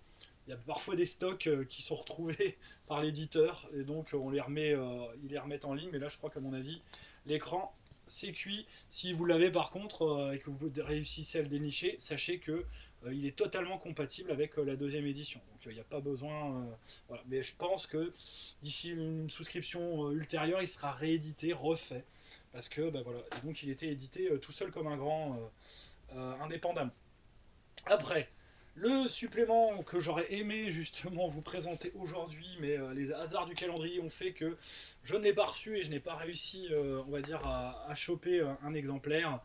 Il y a parfois des stocks qui sont retrouvés par l'éditeur et donc ils les remettent en ligne. Mais là, je crois qu'à mon avis, l'écran c'est cuit. Si vous l'avez par contre et que vous réussissez à le dénicher, sachez que il est totalement compatible avec la deuxième édition. Donc il n'y a pas besoin. Voilà. Mais je pense que d'ici une souscription ultérieure, il sera réédité, refait. Parce que bah, voilà. Et donc il était édité tout seul comme un grand indépendamment. Après, le supplément que j'aurais aimé justement vous présenter aujourd'hui, mais les hasards du calendrier ont fait que je ne l'ai pas reçu et je n'ai pas réussi, on va dire, à choper un exemplaire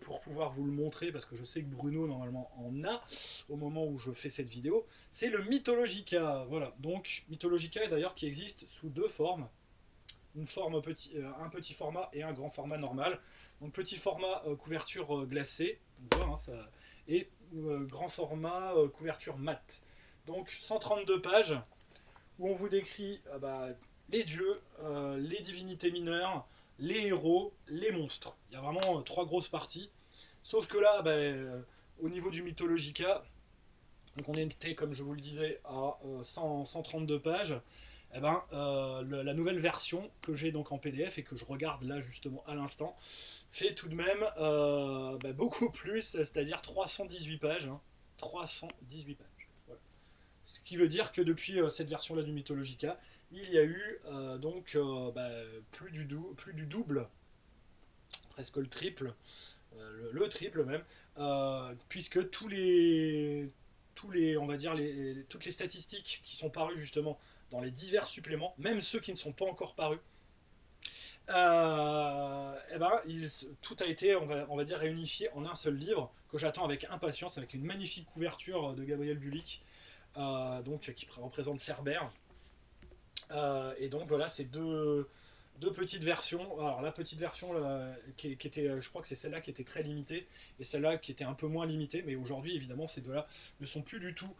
pour pouvoir vous le montrer, parce que je sais que Bruno normalement en a au moment où je fais cette vidéo. C'est le Mythologica, voilà. Donc Mythologica d'ailleurs qui existe sous deux formes. Un petit format et un grand format normal. Donc petit format couverture glacée, voilà, hein, ça, et grand format couverture mat. Donc 132 pages où on vous décrit les dieux, les divinités mineures, les héros, les monstres. Il y a vraiment trois grosses parties. Sauf que là, au niveau du Mythologica, donc on était, comme je vous le disais, à 132 pages. Eh ben, la nouvelle version que j'ai donc en PDF et que je regarde là justement à l'instant fait tout de même beaucoup plus, c'est-à-dire 318 pages. Hein, 318 pages. Voilà. Ce qui veut dire que depuis cette version-là du Mythologica, il y a eu plus du double, presque le triple, le triple même, puisque on va dire toutes les statistiques qui sont parues justement dans les divers suppléments, même ceux qui ne sont pas encore parus, tout a été, on va dire, réunifié en un seul livre que j'attends avec impatience, avec une magnifique couverture de Gabriel Bulik, qui représente Cerbère. Et donc voilà, c'est deux petites versions. Alors la petite version qui était, je crois que c'est celle-là qui était très limitée et celle-là qui était un peu moins limitée. Mais aujourd'hui, évidemment, ces deux-là ne sont plus du tout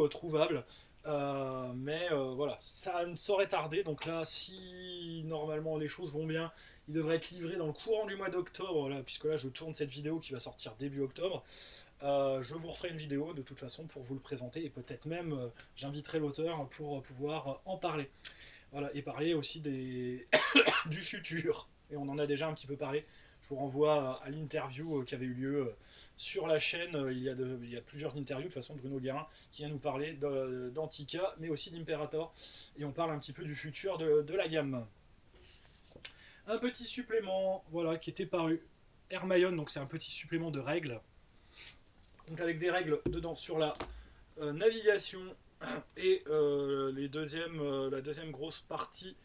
trouvables. Voilà, ça ne saurait tarder. Donc là, si normalement les choses vont bien, il devrait être livré dans le courant du mois d'octobre, là, puisque là je tourne cette vidéo qui va sortir début octobre. Je vous referai une vidéo de toute façon pour vous le présenter et peut-être même j'inviterai l'auteur pour pouvoir en parler. Voilà, et parler aussi du futur. Et on en a déjà un petit peu parlé. Je vous renvoie à l'interview qui avait eu lieu sur la chaîne. Il y a plusieurs interviews de toute façon de Bruno Guérin qui vient nous parler d'Antica, mais aussi d'Imperator. Et on parle un petit peu du futur de la gamme. Un petit supplément, voilà, qui était paru. Hermione, donc c'est un petit supplément de règles. Donc avec des règles dedans sur la navigation et la deuxième grosse partie,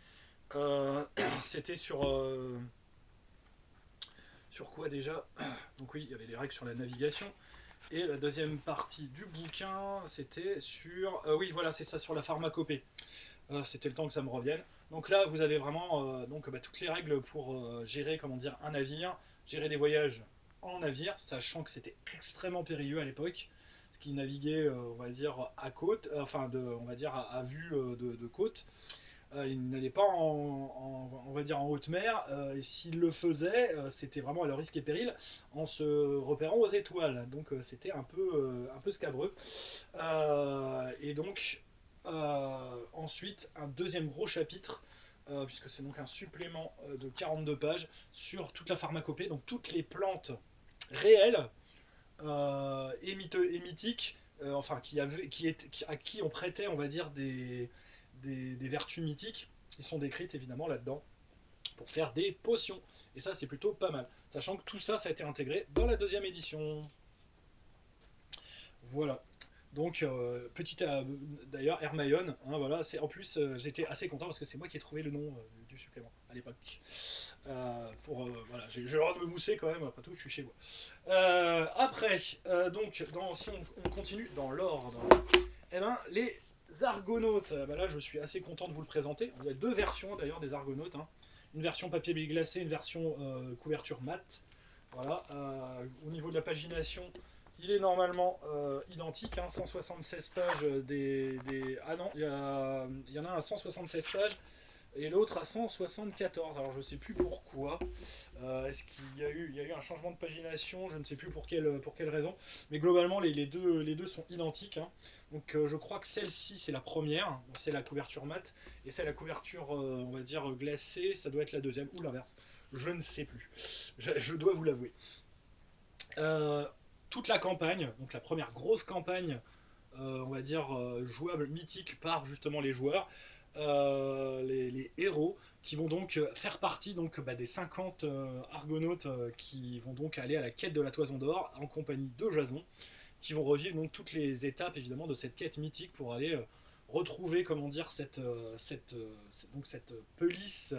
c'était sur quoi déjà? Donc oui, il y avait les règles sur la navigation. Et la deuxième partie du bouquin, c'était sur... oui, voilà, c'est ça, sur la pharmacopée. C'était le temps que ça me revienne. Donc là, vous avez vraiment toutes les règles pour gérer, comment dire, un navire, gérer des voyages en navire, sachant que c'était extrêmement périlleux à l'époque, ce qui naviguait, on va dire, à côte, on va dire à vue de côte. Il n'allait pas on va dire en haute mer, et s'il le faisait, c'était vraiment à leur risque et péril en se repérant aux étoiles. Donc c'était un peu scabreux. Et donc ensuite un deuxième gros chapitre, puisque c'est donc un supplément de 42 pages sur toute la pharmacopée, donc toutes les plantes réelles et mythiques, à qui on prêtait, on va dire, des vertus mythiques, qui sont décrites évidemment là-dedans, pour faire des potions. Et ça, c'est plutôt pas mal. Sachant que tout ça, ça a été intégré dans la deuxième édition. Voilà. Donc, d'ailleurs, Hermione, hein, voilà, en plus, j'étais assez content parce que c'est moi qui ai trouvé le nom du supplément à l'époque. Voilà, j'ai le droit de me mousser quand même, après tout, je suis chez moi. Après, si on continue dans l'ordre, les Argonautes, là je suis assez content de vous le présenter. Il y a deux versions d'ailleurs des Argonautes, hein. une version papier glacé, une version couverture mat. Voilà, au niveau de la pagination, il est normalement identique, hein, 176 pages Ah non, il y en a un à 176 pages et l'autre à 174. Alors je ne sais plus pourquoi. Est-ce qu'il y a eu un changement de pagination? Je ne sais plus pour quelle raison. Mais globalement, les deux sont identiques, hein. Donc je crois que celle-ci, c'est la première. C'est la couverture mat. Et c'est la couverture, on va dire, glacée. Ça doit être la deuxième. Ou l'inverse. Je ne sais plus. Je dois vous l'avouer. Toute la campagne, donc la première grosse campagne, on va dire, jouable, mythique par justement les joueurs, les héros qui vont donc faire partie donc, des 50 argonautes qui vont donc aller à la quête de la Toison d'Or en compagnie de Jason, qui vont revivre donc toutes les étapes évidemment de cette quête mythique pour aller retrouver comment dire cette pelisse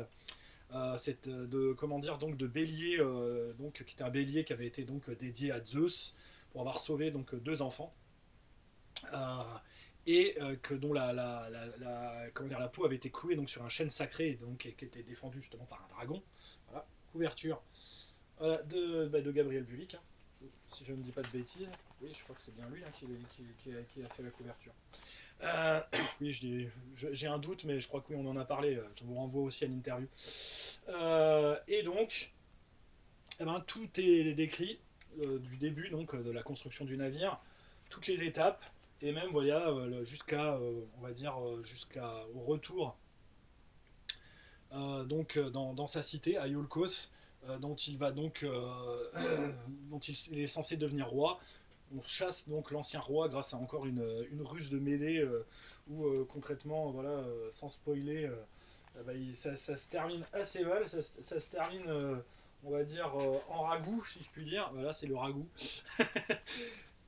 comment dire donc de bélier donc qui était un bélier qui avait été donc dédié à Zeus pour avoir sauvé donc deux enfants euh, et dont comment dire, la peau avait été clouée donc sur un chêne sacré donc qui était défendu justement par un dragon. Voilà, couverture de Gabriel Bulik, hein, si je ne dis pas de bêtises. Oui, je crois que c'est bien lui, hein, qui a fait la couverture. Oui, j'ai un doute, mais je crois que oui, on en a parlé. Je vous renvoie aussi à l'interview. Et donc, tout est décrit du début donc de la construction du navire, toutes les étapes, et même voilà jusqu'à on va dire jusqu'au retour donc dans sa cité à Iolcos, dont il va donc dont il est censé devenir roi. On chasse donc l'ancien roi grâce à encore une ruse de Médée où concrètement, voilà, sans spoiler, ça se termine assez mal, ça se termine, on va dire, en ragoût, si je puis dire. Voilà, c'est le ragoût.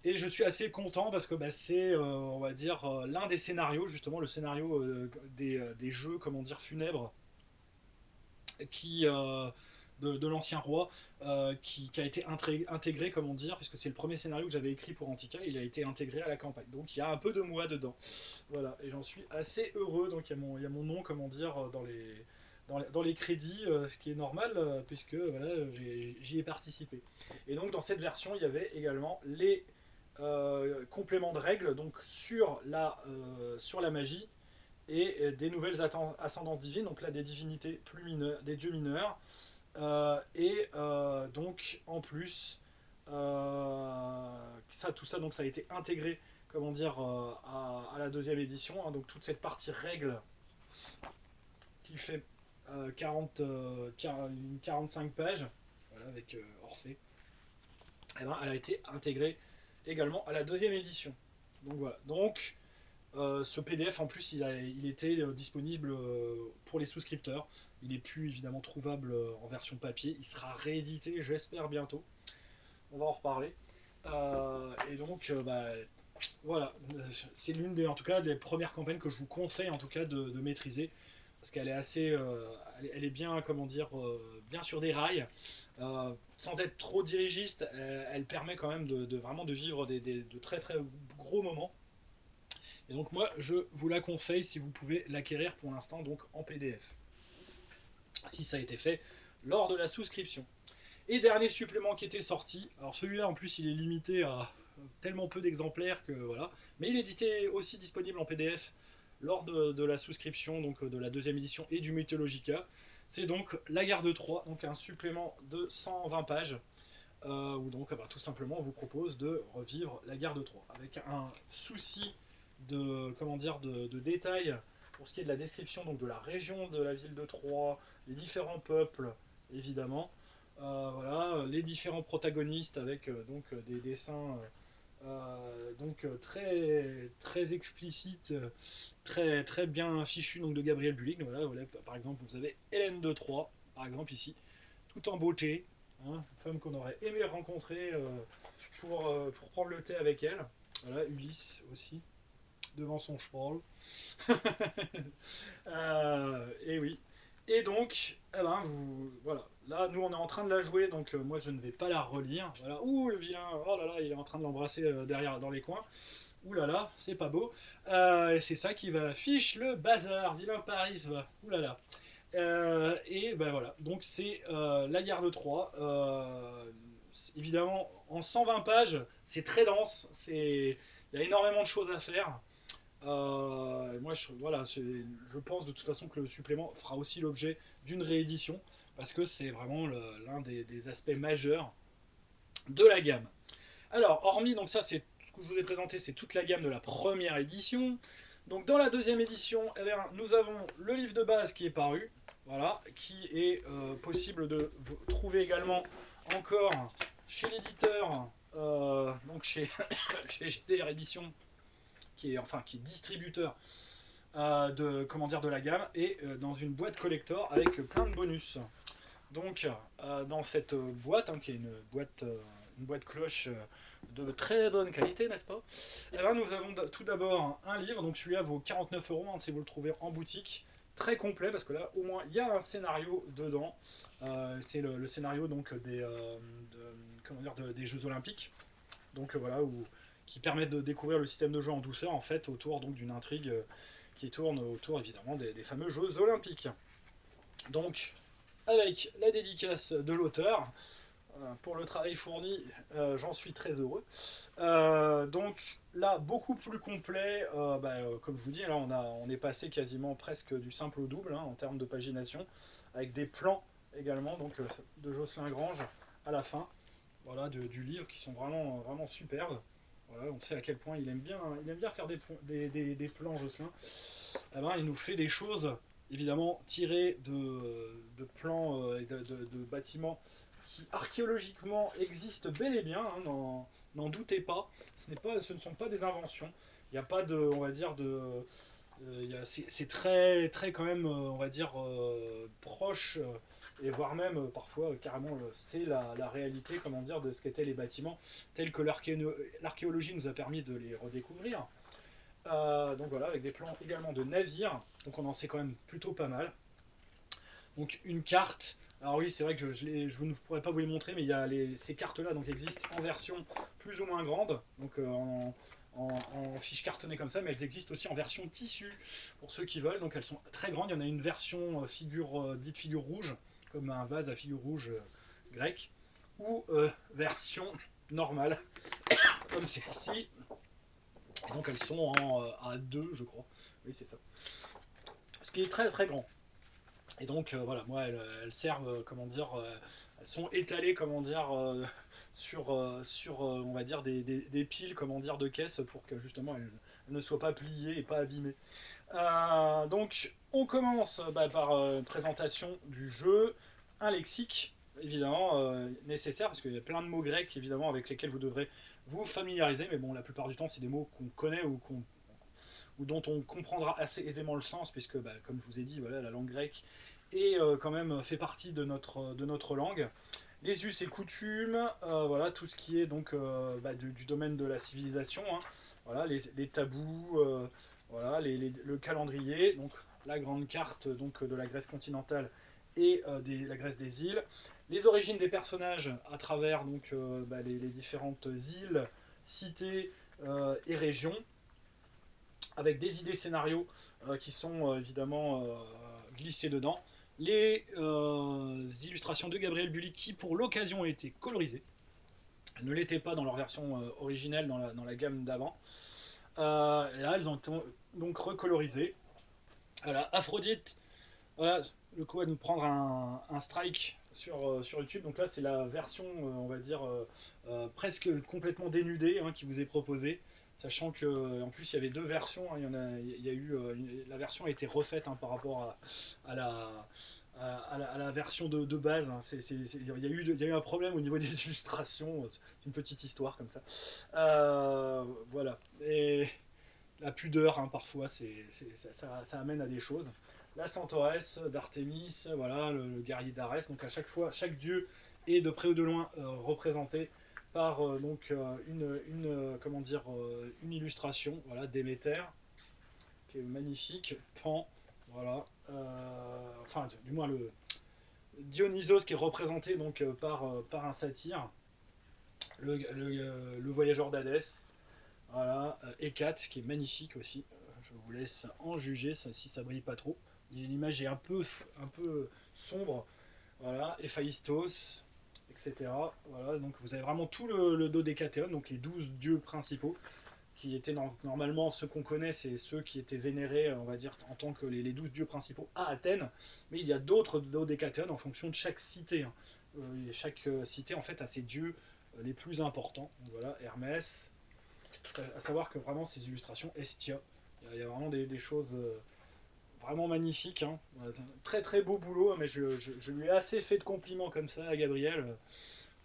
Et je suis assez content parce que c'est, on va dire, l'un des scénarios, justement, le scénario des jeux, comment dire, funèbres, qui de l'ancien roi qui a été intégré, comment dire, puisque c'est le premier scénario que j'avais écrit pour Antica, il a été intégré à la campagne. Donc il y a un peu de moi dedans. Voilà, et j'en suis assez heureux. Donc il y a mon nom, comment dire, dans les crédits, ce qui est normal, puisque voilà, j'y ai participé. Et donc dans cette version, il y avait également les compléments de règles donc sur la magie et des nouvelles ascendances divines, donc là des divinités plus mineures, des dieux mineurs, donc en plus tout ça donc ça a été intégré comment dire à la deuxième édition, hein, donc toute cette partie règles qui fait 45 pages, voilà, avec Orphée, elle a été intégrée également à la deuxième édition. Donc voilà, donc ce PDF en plus il était disponible pour les souscripteurs. Il n'est plus évidemment trouvable en version papier. Il sera réédité, j'espère, bientôt. On va en reparler. Et donc voilà, c'est l'une des, en tout cas, des premières campagnes que je vous conseille en tout cas de maîtriser, parce qu'elle est assez, elle est bien, comment dire, bien sur des rails, sans être trop dirigiste. Elle permet quand même vraiment de vivre de très très gros moments. Et donc moi, je vous la conseille si vous pouvez l'acquérir pour l'instant donc en PDF, si ça a été fait lors de la souscription. Et dernier supplément qui était sorti, alors celui-là en plus il est limité à tellement peu d'exemplaires que voilà, mais il est aussi disponible en PDF lors de la souscription donc de la deuxième édition et du Mythologica. C'est donc La Guerre de Troie, donc un supplément de 120 pages, où donc tout simplement on vous propose de revivre la Guerre de Troie avec un souci de détails pour ce qui est de la description donc de la région de la ville de Troie, les différents peuples évidemment, voilà, les différents protagonistes avec donc des dessins donc très très explicites, très très bien fichus donc de Gabriel Bulik. Voilà, voilà, par exemple vous avez Hélène de Troie par exemple ici, tout en beauté, hein, une femme qu'on aurait aimé rencontrer pour prendre le thé avec elle. Voilà, Ulysse aussi devant son cheval. Et oui. Et donc, voilà. Là, nous, on est en train de la jouer, donc moi, je ne vais pas la relire. Voilà. Ouh, le vilain, oh là là, il est en train de l'embrasser derrière, dans les coins. Ouh là là, c'est pas beau. Et c'est ça qui va fiche le bazar, vilain Paris, va. Ouh là là. Et ben voilà, donc c'est la guerre de Troie. Évidemment, en 120 pages, c'est très dense, il y a énormément de choses à faire. Moi, voilà, je pense de toute façon que le supplément fera aussi l'objet d'une réédition, parce que c'est vraiment l'un des aspects majeurs de la gamme. Alors, hormis, donc ça, c'est ce que je vous ai présenté, c'est toute la gamme de la première édition. Donc, dans la deuxième édition, eh bien, nous avons le livre de base qui est paru, voilà, qui est possible de trouver également encore chez l'éditeur, donc chez, chez GDR Édition, qui est distributeur de la gamme, et dans une boîte collector avec plein de bonus. Donc, dans cette boîte, qui est une boîte cloche de très bonne qualité, n'est-ce pas? Et là, nous avons tout d'abord un livre, donc celui-là vaut 49 €, si vous le trouvez en boutique, très complet, parce que là, au moins, il y a un scénario dedans. C'est le scénario donc des Jeux Olympiques, donc voilà, qui permet de découvrir le système de jeu en douceur, en fait, autour donc d'une intrigue qui tourne autour évidemment des fameux Jeux Olympiques. Donc, avec la dédicace de l'auteur, pour le travail fourni, j'en suis très heureux. Donc là, beaucoup plus complet, comme je vous dis, là on est passé quasiment presque du simple au double en termes de pagination, avec des plans également, donc de Jocelyn Grange à la fin, voilà, du livre, qui sont vraiment, vraiment superbes. Voilà, on sait à quel point il aime bien faire des plans, Jocelyn. Eh ben, il nous fait des choses évidemment tirées de plans et de bâtiments qui archéologiquement existent bel et bien, n'en doutez pas. Ce ne sont pas des inventions. Il n'y a pas de, on va dire, c'est très, très quand même, on va dire, proche, et voire même parfois carrément, c'est la réalité, comment dire, de ce qu'étaient les bâtiments, tels que l'archéologie nous a permis de les redécouvrir. Donc voilà, avec des plans également de navires, donc on en sait quand même plutôt pas mal. Donc une carte. Alors oui, c'est vrai que je ne pourrais pas vous les montrer, mais il y a ces cartes-là donc existent en version plus ou moins grande, donc en fiches cartonnées comme ça, mais elles existent aussi en version tissu pour ceux qui veulent. Donc elles sont très grandes. Il y en a une version dite figure rouge, comme un vase à figure rouge grec, ou version normale, comme celle-ci. Et donc elles sont en A2, je crois. Oui, c'est ça. Ce qui est très très grand. Et donc voilà, moi elles servent, comment dire, elles sont étalées, comment dire, sur on va dire des piles, comment dire, de caisses, pour que justement elles ne soient pas pliées et pas abîmées. Donc on commence par présentation du jeu, un lexique évidemment nécessaire, parce qu'il y a plein de mots grecs évidemment avec lesquels vous devrez vous familiariser, mais bon, la plupart du temps c'est des mots qu'on connaît ou dont on comprendra assez aisément le sens, puisque comme je vous ai dit, voilà, la langue grecque est quand même fait partie de notre langue. Les us et coutumes, voilà, tout ce qui est donc du domaine de la civilisation, voilà, les tabous, voilà, le calendrier, donc la grande carte donc, de la Grèce continentale et la Grèce des îles, les origines des personnages à travers donc, les différentes îles, cités et régions, avec des idées scénarios qui sont évidemment glissées dedans. Les illustrations de Gabriel Bully qui pour l'occasion ont été colorisées. Elles ne l'étaient pas dans leur version originelle dans la gamme d'avant. Là, elles ont été donc recolorisées. Voilà, Aphrodite, voilà, le coup va nous prendre un strike sur YouTube. Donc là, c'est la version, on va dire, presque complètement dénudée qui vous est proposée. Sachant qu'en plus il y avait deux versions, il y a eu, la version a été refaite par rapport à la version de base. Il y a eu un problème au niveau des illustrations, c'est une petite histoire comme ça. Voilà. Et la pudeur, parfois, ça amène à des choses. La Centauresse d'Artémis, voilà, le guerrier d'Arès. Donc à chaque fois, chaque dieu est de près ou de loin représenté par une illustration, voilà, Déméter, qui est magnifique, Pan, voilà, enfin du moins le Dionysos qui est représenté donc par un satyre, le voyageur d'Hadès, voilà, Hécate qui est magnifique aussi. Je vous laisse en juger si ça brille pas trop. l'image est un peu sombre. Voilà, Héphaïstos, etc. Voilà, donc vous avez vraiment tout le dodécathéon, donc les 12 dieux principaux, qui étaient normalement ceux qu'on connaît, c'est ceux qui étaient vénérés, on va dire, en tant que les 12 dieux principaux à Athènes, mais il y a d'autres dodécathéons en fonction de chaque cité. Hein. Chaque cité, en fait, a ses dieux les plus importants. Donc voilà, Hermès, à savoir que vraiment ces illustrations, Hestia, il y a vraiment des choses vraiment magnifiques. Hein. Très très beau boulot, mais je lui ai assez fait de compliments comme ça à Gabriel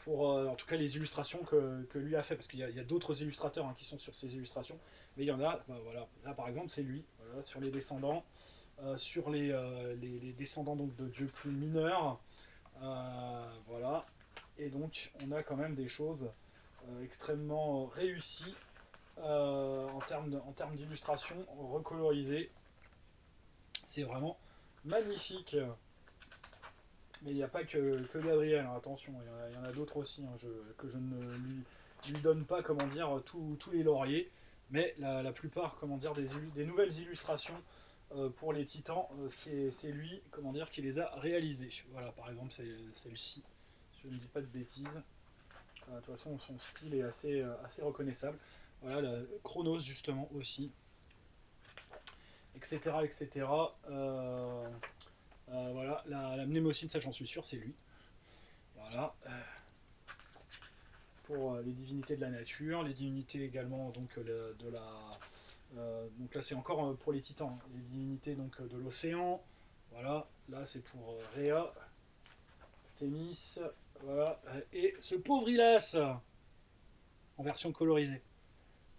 pour en tout cas les illustrations que lui a fait, parce qu'il y a d'autres illustrateurs qui sont sur ces illustrations, mais il y en a, voilà, là par exemple c'est lui, voilà, sur les descendants, sur les descendants donc de dieux plus mineurs, voilà, et donc on a quand même des choses extrêmement réussies en termes d'illustration recolorisées, c'est vraiment magnifique. Mais il n'y a pas que Gabriel, hein, attention, il y en a d'autres aussi, hein, que je ne lui donne pas, comment dire, tous les lauriers, mais la plupart, comment dire, des nouvelles illustrations pour les Titans, c'est lui, comment dire, qui les a réalisées. Voilà, par exemple, c'est celle-ci, si je ne dis pas de bêtises. De toute façon, son style est assez reconnaissable. Voilà, la Chronos, justement, aussi, etc., etc. Voilà, la mnémocine, ça j'en suis sûr, c'est lui. Voilà. Pour les divinités de la nature, les divinités également donc de la. Donc là c'est encore pour les titans, hein. Les divinités donc de l'océan. Voilà, là c'est pour Rhea, Thémis, voilà, et ce pauvre Hylas en version colorisée.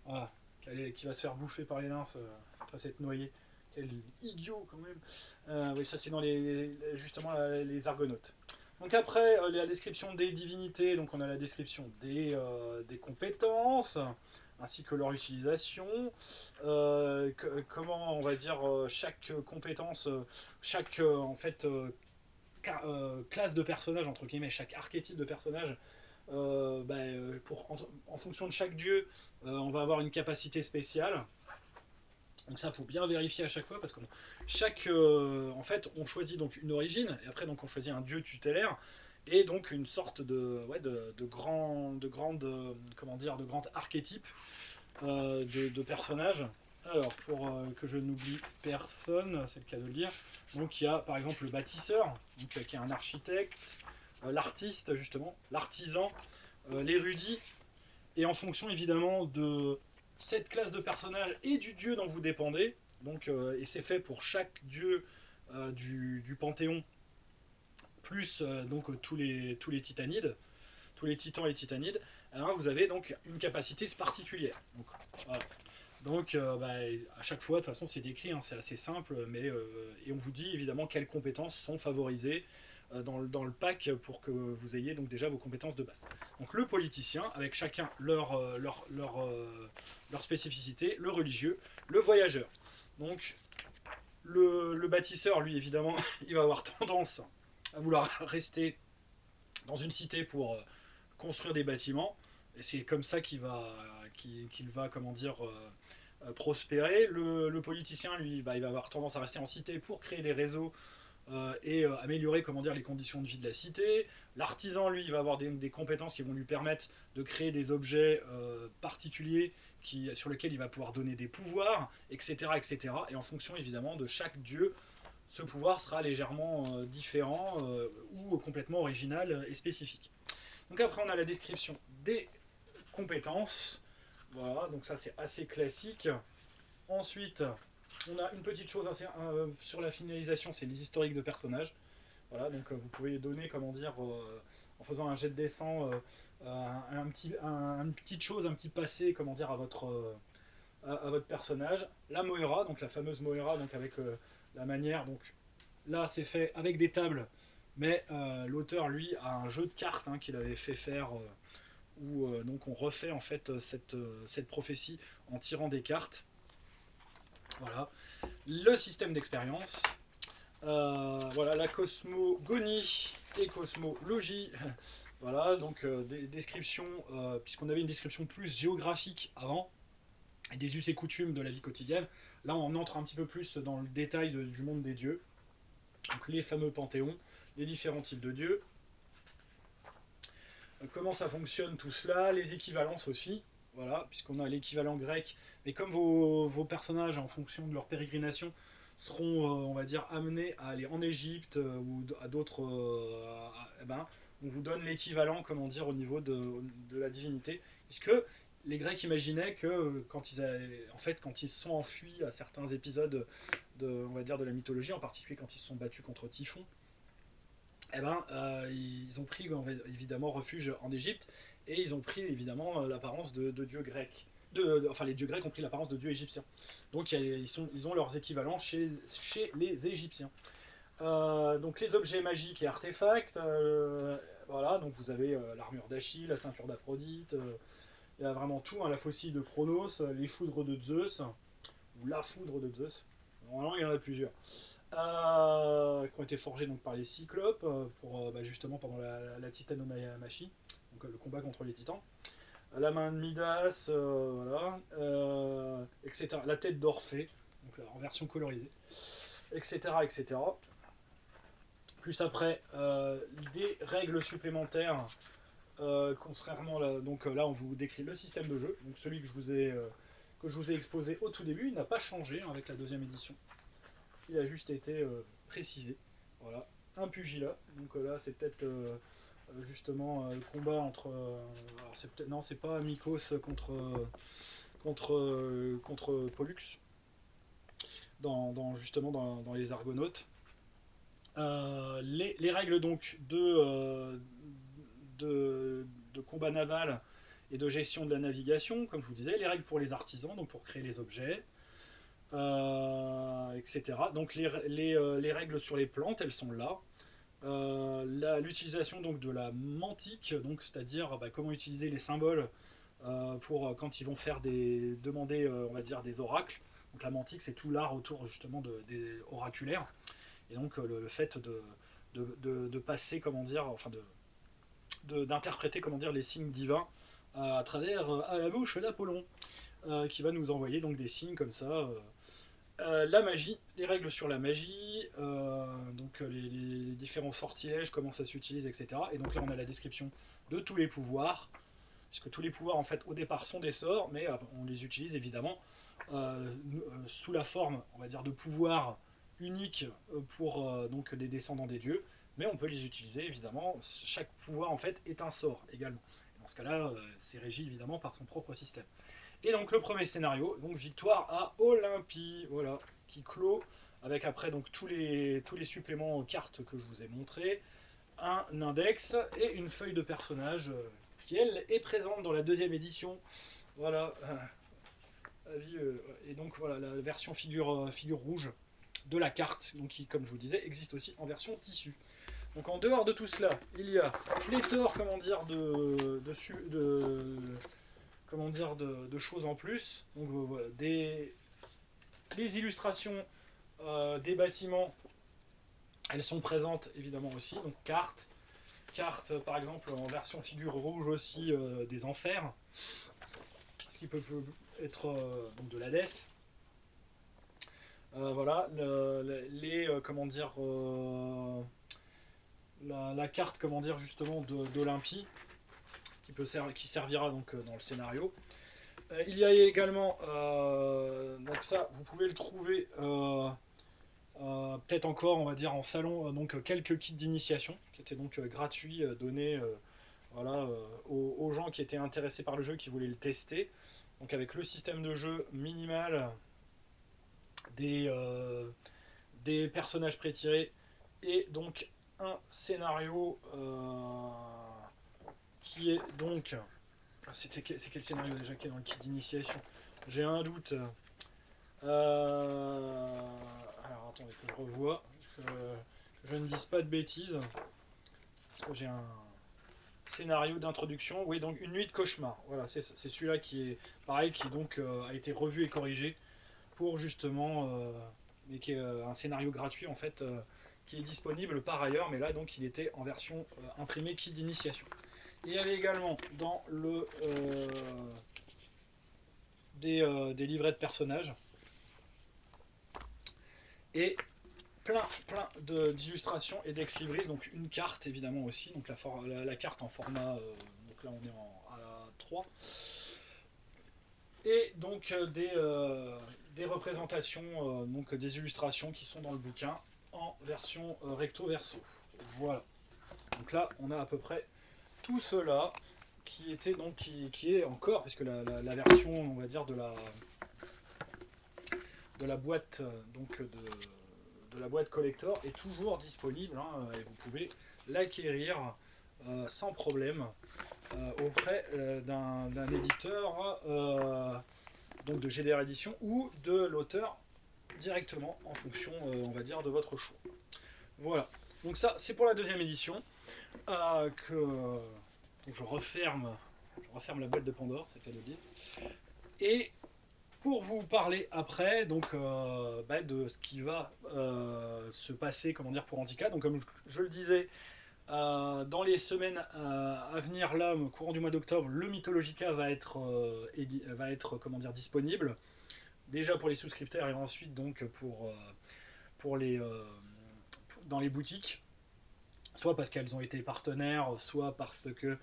Voilà, qui va se faire bouffer par les nymphes après s'être noyé. Quel idiot quand même. Oui, ça c'est dans justement les Argonautes. Donc après la description des divinités, donc on a la description des compétences, ainsi que leur utilisation, comment on va dire chaque compétence, chaque en fait classe de personnage entre guillemets, chaque archétype de personnage, en fonction de chaque dieu, on va avoir une capacité spéciale. Donc ça, faut bien vérifier à chaque fois parce que en fait, on choisit donc une origine et après donc on choisit un dieu tutélaire et donc une sorte de grand archétype de personnages. Alors pour que je n'oublie personne, c'est le cas de le dire. Donc il y a par exemple le bâtisseur, donc, qui est un architecte, l'artiste justement, l'artisan, l'érudit, et en fonction évidemment de cette classe de personnages et du dieu dont vous dépendez, donc, et c'est fait pour chaque dieu du panthéon, plus donc tous les titanides, tous les titans et titanides, alors vous avez donc une capacité particulière. Donc, voilà. Donc à chaque fois, de toute façon, c'est décrit, hein, c'est assez simple, mais et on vous dit évidemment quelles compétences sont favorisées dans le pack pour que vous ayez donc déjà vos compétences de base. Donc le politicien, avec chacun leur spécificité, le religieux, le voyageur. Donc le bâtisseur, lui, évidemment, il va avoir tendance à vouloir rester dans une cité pour construire des bâtiments, et c'est comme ça qu'il va comment dire, prospérer. Le politicien, lui, il va avoir tendance à rester en cité pour créer des réseaux et améliorer, comment dire, les conditions de vie de la cité. L'artisan, lui, il va avoir des compétences qui vont lui permettre de créer des objets particuliers sur lesquels il va pouvoir donner des pouvoirs, etc., etc. Et en fonction, évidemment, de chaque dieu, ce pouvoir sera légèrement différent ou complètement original et spécifique. Donc après, on a la description des compétences. Voilà, donc ça c'est assez classique. Ensuite, on a une petite chose sur la finalisation, c'est les historiques de personnages. Voilà, donc vous pouvez donner, comment dire, en faisant un jet de dessin, une petite chose, un petit passé, comment dire, à votre personnage. La Moira, donc la fameuse Moira, donc avec la manière, donc là c'est fait avec des tables, mais l'auteur lui a un jeu de cartes qu'il avait fait faire. Où donc on refait en fait cette prophétie en tirant des cartes. Voilà. Le système d'expérience. Voilà, la cosmogonie et cosmologie. Voilà, donc des descriptions, puisqu'on avait une description plus géographique avant, et des us et coutumes de la vie quotidienne. Là, on entre un petit peu plus dans le détail du monde des dieux. Donc les fameux panthéons, les différents types de dieux. Comment ça fonctionne tout cela, les équivalences aussi, voilà, puisqu'on a l'équivalent grec, mais comme vos personnages, en fonction de leur pérégrination, seront, on va dire, amenés à aller en Égypte ou à d'autres... eh ben, on vous donne l'équivalent, comment dire, au niveau de la divinité, puisque les Grecs imaginaient que en fait, quand ils se sont enfuis à certains épisodes on va dire, de la mythologie, en particulier quand ils se sont battus contre Typhon, eh ben, ils ont pris évidemment refuge en Égypte et ils ont pris évidemment l'apparence de dieux grecs. Enfin, les dieux grecs ont pris l'apparence de dieux égyptiens. Donc ils ont leurs équivalents chez les Égyptiens. Donc les objets magiques et artefacts, voilà, donc vous avez l'armure d'Achille, la ceinture d'Aphrodite, il y a vraiment tout, hein, la faucille de Chronos, les foudres de Zeus, ou la foudre de Zeus. Normalement, il y en a plusieurs. Qui ont été forgés donc, par les Cyclopes pour justement pendant la titanomachie, donc le combat contre les titans. La main de Midas, voilà, etc. La tête d'Orphée, donc en version colorisée, etc., etc. Plus après, des règles supplémentaires, contrairement donc là, on vous décrit le système de jeu, donc celui que je vous ai exposé au tout début, il n'a pas changé hein, avec la deuxième édition. Il a juste été précisé. Voilà, un pugilat. Donc là, c'est peut-être justement le combat entre. Alors c'est peut-être non, c'est pas Mikos contre Pollux. Justement dans les Argonautes. Les règles donc de combat naval et de gestion de la navigation, comme je vous disais, les règles pour les artisans, donc pour créer les objets. Etc. Donc les règles sur les plantes, elles sont là. L'utilisation donc de la mantique, donc c'est-à-dire comment utiliser les symboles pour quand ils vont faire demander, on va dire, des oracles. Donc la mantique, c'est tout l'art autour justement des oraculaires. Et donc le fait de passer, comment dire, enfin d'interpréter, comment dire, les signes divins à travers à la bouche d'Apollon, qui va nous envoyer donc des signes comme ça. La magie, les règles sur la magie, donc les différents sortilèges, comment ça s'utilise, etc. Et donc là on a la description de tous les pouvoirs, puisque tous les pouvoirs en fait au départ sont des sorts, mais on les utilise évidemment sous la forme, on va dire, de pouvoirs uniques pour donc les descendants des dieux, mais on peut les utiliser évidemment, chaque pouvoir en fait est un sort également. Et dans ce cas-là, c'est régi évidemment par son propre système. Et donc le premier scénario, donc victoire à Olympie, voilà, qui clôt avec après donc tous les suppléments aux cartes que je vous ai montrés, un index et une feuille de personnage qui elle est présente dans la deuxième édition, voilà. Et donc voilà la version figure rouge de la carte, donc qui comme je vous disais existe aussi en version tissu. Donc en dehors de tout cela, il y a pléthore, comment dire, de choses en plus. Donc voilà, les illustrations des bâtiments, elles sont présentes évidemment aussi. Donc cartes par exemple en version figure rouge aussi des enfers, ce qui peut être donc de l'Hadès. Voilà, comment dire, la carte, comment dire, justement d'Olympie, qui servira donc dans le scénario. Il y a également, donc ça, vous pouvez le trouver peut-être encore, on va dire, en salon, donc quelques kits d'initiation qui étaient donc gratuits, donnés voilà, aux gens qui étaient intéressés par le jeu, qui voulaient le tester. Donc avec le système de jeu minimal, des personnages pré-tirés et donc un scénario qui est donc... c'est quel scénario déjà qui est dans le kit d'initiation? J'ai un doute. Alors attendez que je revois, que je ne dise pas de bêtises. Parce que j'ai un scénario d'introduction. Oui, donc une nuit de cauchemar. Voilà, c'est celui-là qui est pareil, qui donc a été revu et corrigé pour justement, mais qui est un scénario gratuit en fait, qui est disponible par ailleurs, mais là donc il était en version imprimée kit d'initiation. Il y avait également dans le des livrets de personnages et plein d'illustrations et d'ex-libris, donc une carte évidemment aussi, donc la carte en format, donc là on est en A3, et donc des représentations, donc des illustrations qui sont dans le bouquin en version recto verso. Voilà. Donc là on a à peu près tout cela qui était donc qui est encore, puisque la version on va dire de la boîte donc de la boîte collector est toujours disponible, hein, et vous pouvez l'acquérir sans problème auprès d'un éditeur donc de GDR Edition ou de l'auteur directement en fonction on va dire de votre choix. Voilà, donc ça c'est pour la deuxième édition donc je referme la boîte de Pandore, c'est le cas de le dire. Et pour vous parler après donc de ce qui va se passer comment dire pour Antica, donc comme je le disais dans les semaines à venir là au courant du mois d'octobre, le Mythologica va être comment dire disponible déjà pour les souscripteurs et ensuite donc pour les dans les boutiques, soit parce qu'elles ont été partenaires, soit parce que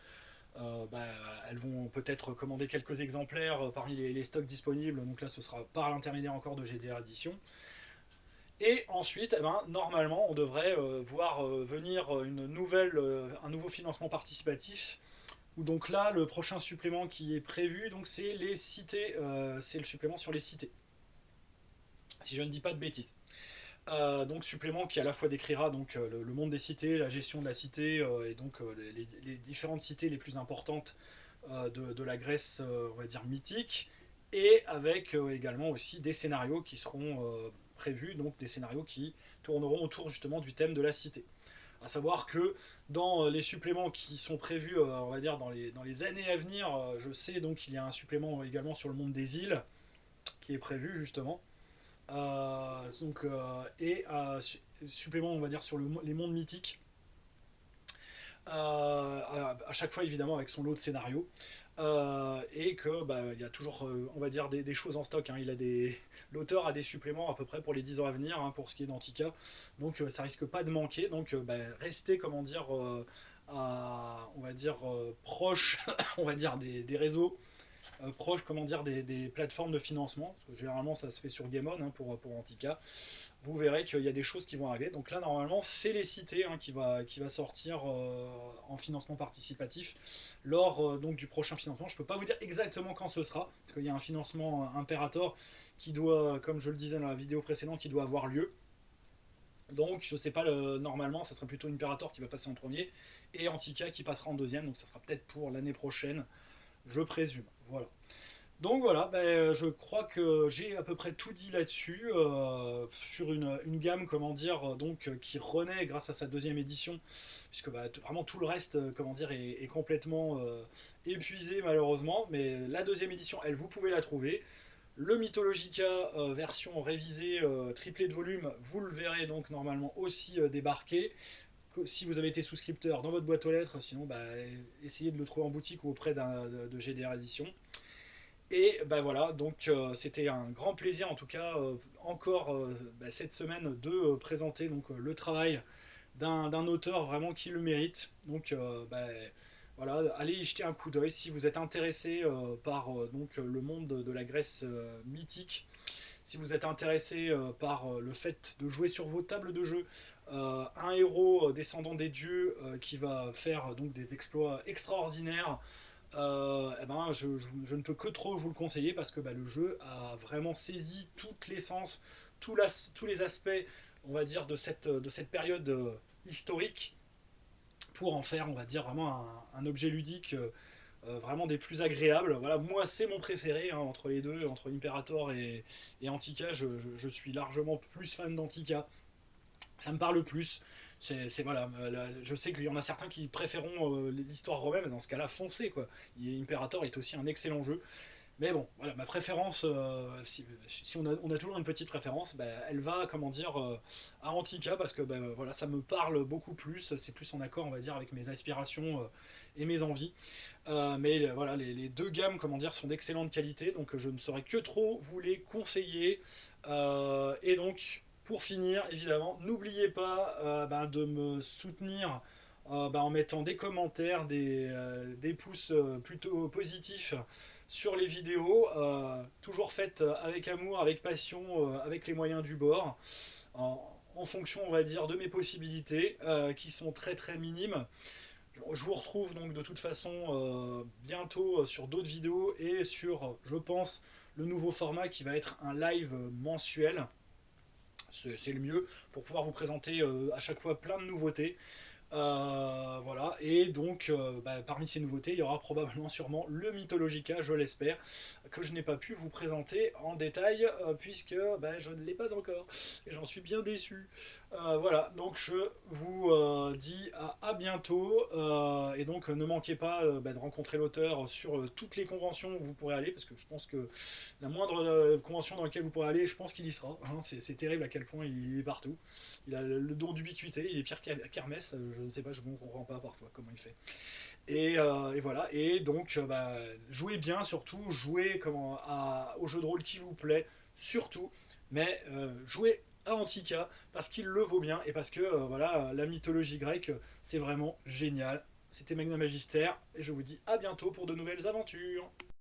elles vont peut-être commander quelques exemplaires parmi les stocks disponibles, donc là ce sera par l'intermédiaire encore de GDR Edition. Et ensuite, normalement, on devrait voir venir un nouveau financement participatif, où donc là, le prochain supplément qui est prévu, donc c'est les cités, c'est le supplément sur les cités, si je ne dis pas de bêtises. Donc supplément qui à la fois décrira donc le monde des cités, la gestion de la cité et donc les différentes cités les plus importantes de la Grèce, on va dire mythique, et avec également aussi des scénarios qui seront prévus, donc des scénarios qui tourneront autour justement du thème de la cité. À savoir que dans les suppléments qui sont prévus, on va dire dans les années à venir, je sais donc qu'il y a un supplément également sur le monde des îles qui est prévu justement. Et supplément on va dire sur les mondes mythiques, à chaque fois évidemment avec son lot de scénarios, et que il y a toujours on va dire des choses en stock, hein. L'auteur a des suppléments à peu près pour les 10 ans à venir, hein, pour ce qui est d'Antica, donc ça risque pas de manquer, donc restez comment dire on va dire proche on va dire des réseaux, proche comment dire des plateformes de financement, parce que généralement ça se fait sur Game On, hein, pour Antica. Vous verrez qu'il y a des choses qui vont arriver. Donc là normalement c'est les cités, hein, qui va sortir en financement participatif lors donc du prochain financement. Je peux pas vous dire exactement quand ce sera, parce qu'il y a un financement Imperator qui doit, comme je le disais dans la vidéo précédente, qui doit avoir lieu. Donc je sais pas, normalement ça serait plutôt Imperator qui va passer en premier et Antica qui passera en deuxième, donc ça sera peut-être pour l'année prochaine, je présume. Voilà. Donc voilà, je crois que j'ai à peu près tout dit là-dessus, sur une gamme, comment dire, donc qui renaît grâce à sa deuxième édition, puisque vraiment tout le reste, comment dire, est complètement épuisé malheureusement, mais la deuxième édition, elle, vous pouvez la trouver. Le Mythologica version révisée, triplé de volume, vous le verrez donc normalement aussi débarquer. Si vous avez été souscripteur, dans votre boîte aux lettres, sinon essayez de le trouver en boutique ou auprès de GDR Edition. Et voilà, donc c'était un grand plaisir en tout cas encore cette semaine de présenter donc le travail d'un auteur vraiment qui le mérite. Donc voilà, allez y jeter un coup d'œil si vous êtes intéressé par donc le monde de la Grèce mythique. Si vous êtes intéressé par le fait de jouer sur vos tables de jeu un héros descendant des dieux qui va faire donc des exploits extraordinaires, je ne peux que trop vous le conseiller, parce que le jeu a vraiment saisi toute l'essence, tous les aspects, on va dire, de cette période historique, pour en faire, on va dire, vraiment un objet ludique vraiment des plus agréables. Voilà, moi c'est mon préféré, hein, entre les deux, entre Imperator et Antica. Je suis largement plus fan d'Antica, ça me parle plus. Voilà, je sais qu'il y en a certains qui préféreront l'histoire romaine, mais dans ce cas-là, foncez quoi. Imperator est aussi un excellent jeu. Mais bon, voilà, ma préférence, si on a toujours une petite préférence, elle va, comment dire, à Antica, parce que voilà, ça me parle beaucoup plus, c'est plus en accord, on va dire, avec mes aspirations et mes envies. Mais voilà, les deux gammes, comment dire, sont d'excellente qualité, donc je ne saurais que trop vous les conseiller. Et donc, Pour finir, évidemment, n'oubliez pas de me soutenir en mettant des commentaires, des pouces plutôt positifs sur les vidéos, toujours faites avec amour, avec passion, avec les moyens du bord, en fonction, on va dire, de mes possibilités, qui sont très très minimes. Je vous retrouve donc de toute façon bientôt sur d'autres vidéos et sur, je pense, le nouveau format qui va être un live mensuel. C'est le mieux pour pouvoir vous présenter à chaque fois plein de nouveautés. Voilà, et donc parmi ces nouveautés, il y aura probablement sûrement le Mythologica, je l'espère, que je n'ai pas pu vous présenter en détail puisque je ne l'ai pas encore et j'en suis bien déçu. Voilà, donc je vous dis à bientôt et donc ne manquez pas de rencontrer l'auteur sur toutes les conventions où vous pourrez aller parce que je pense que la moindre convention dans laquelle vous pourrez aller, je pense qu'il y sera. Hein, c'est terrible à quel point il est partout. Il a le don d'ubiquité, il est pire qu'Hermès, je ne sais pas, je ne comprends pas parfois comment il fait. Et voilà, et donc jouez bien surtout, jouez au jeu de rôle qui vous plaît, surtout, mais jouez à Antica parce qu'il le vaut bien et parce que voilà, la mythologie grecque, c'est vraiment génial. C'était Magna Magister et je vous dis à bientôt pour de nouvelles aventures.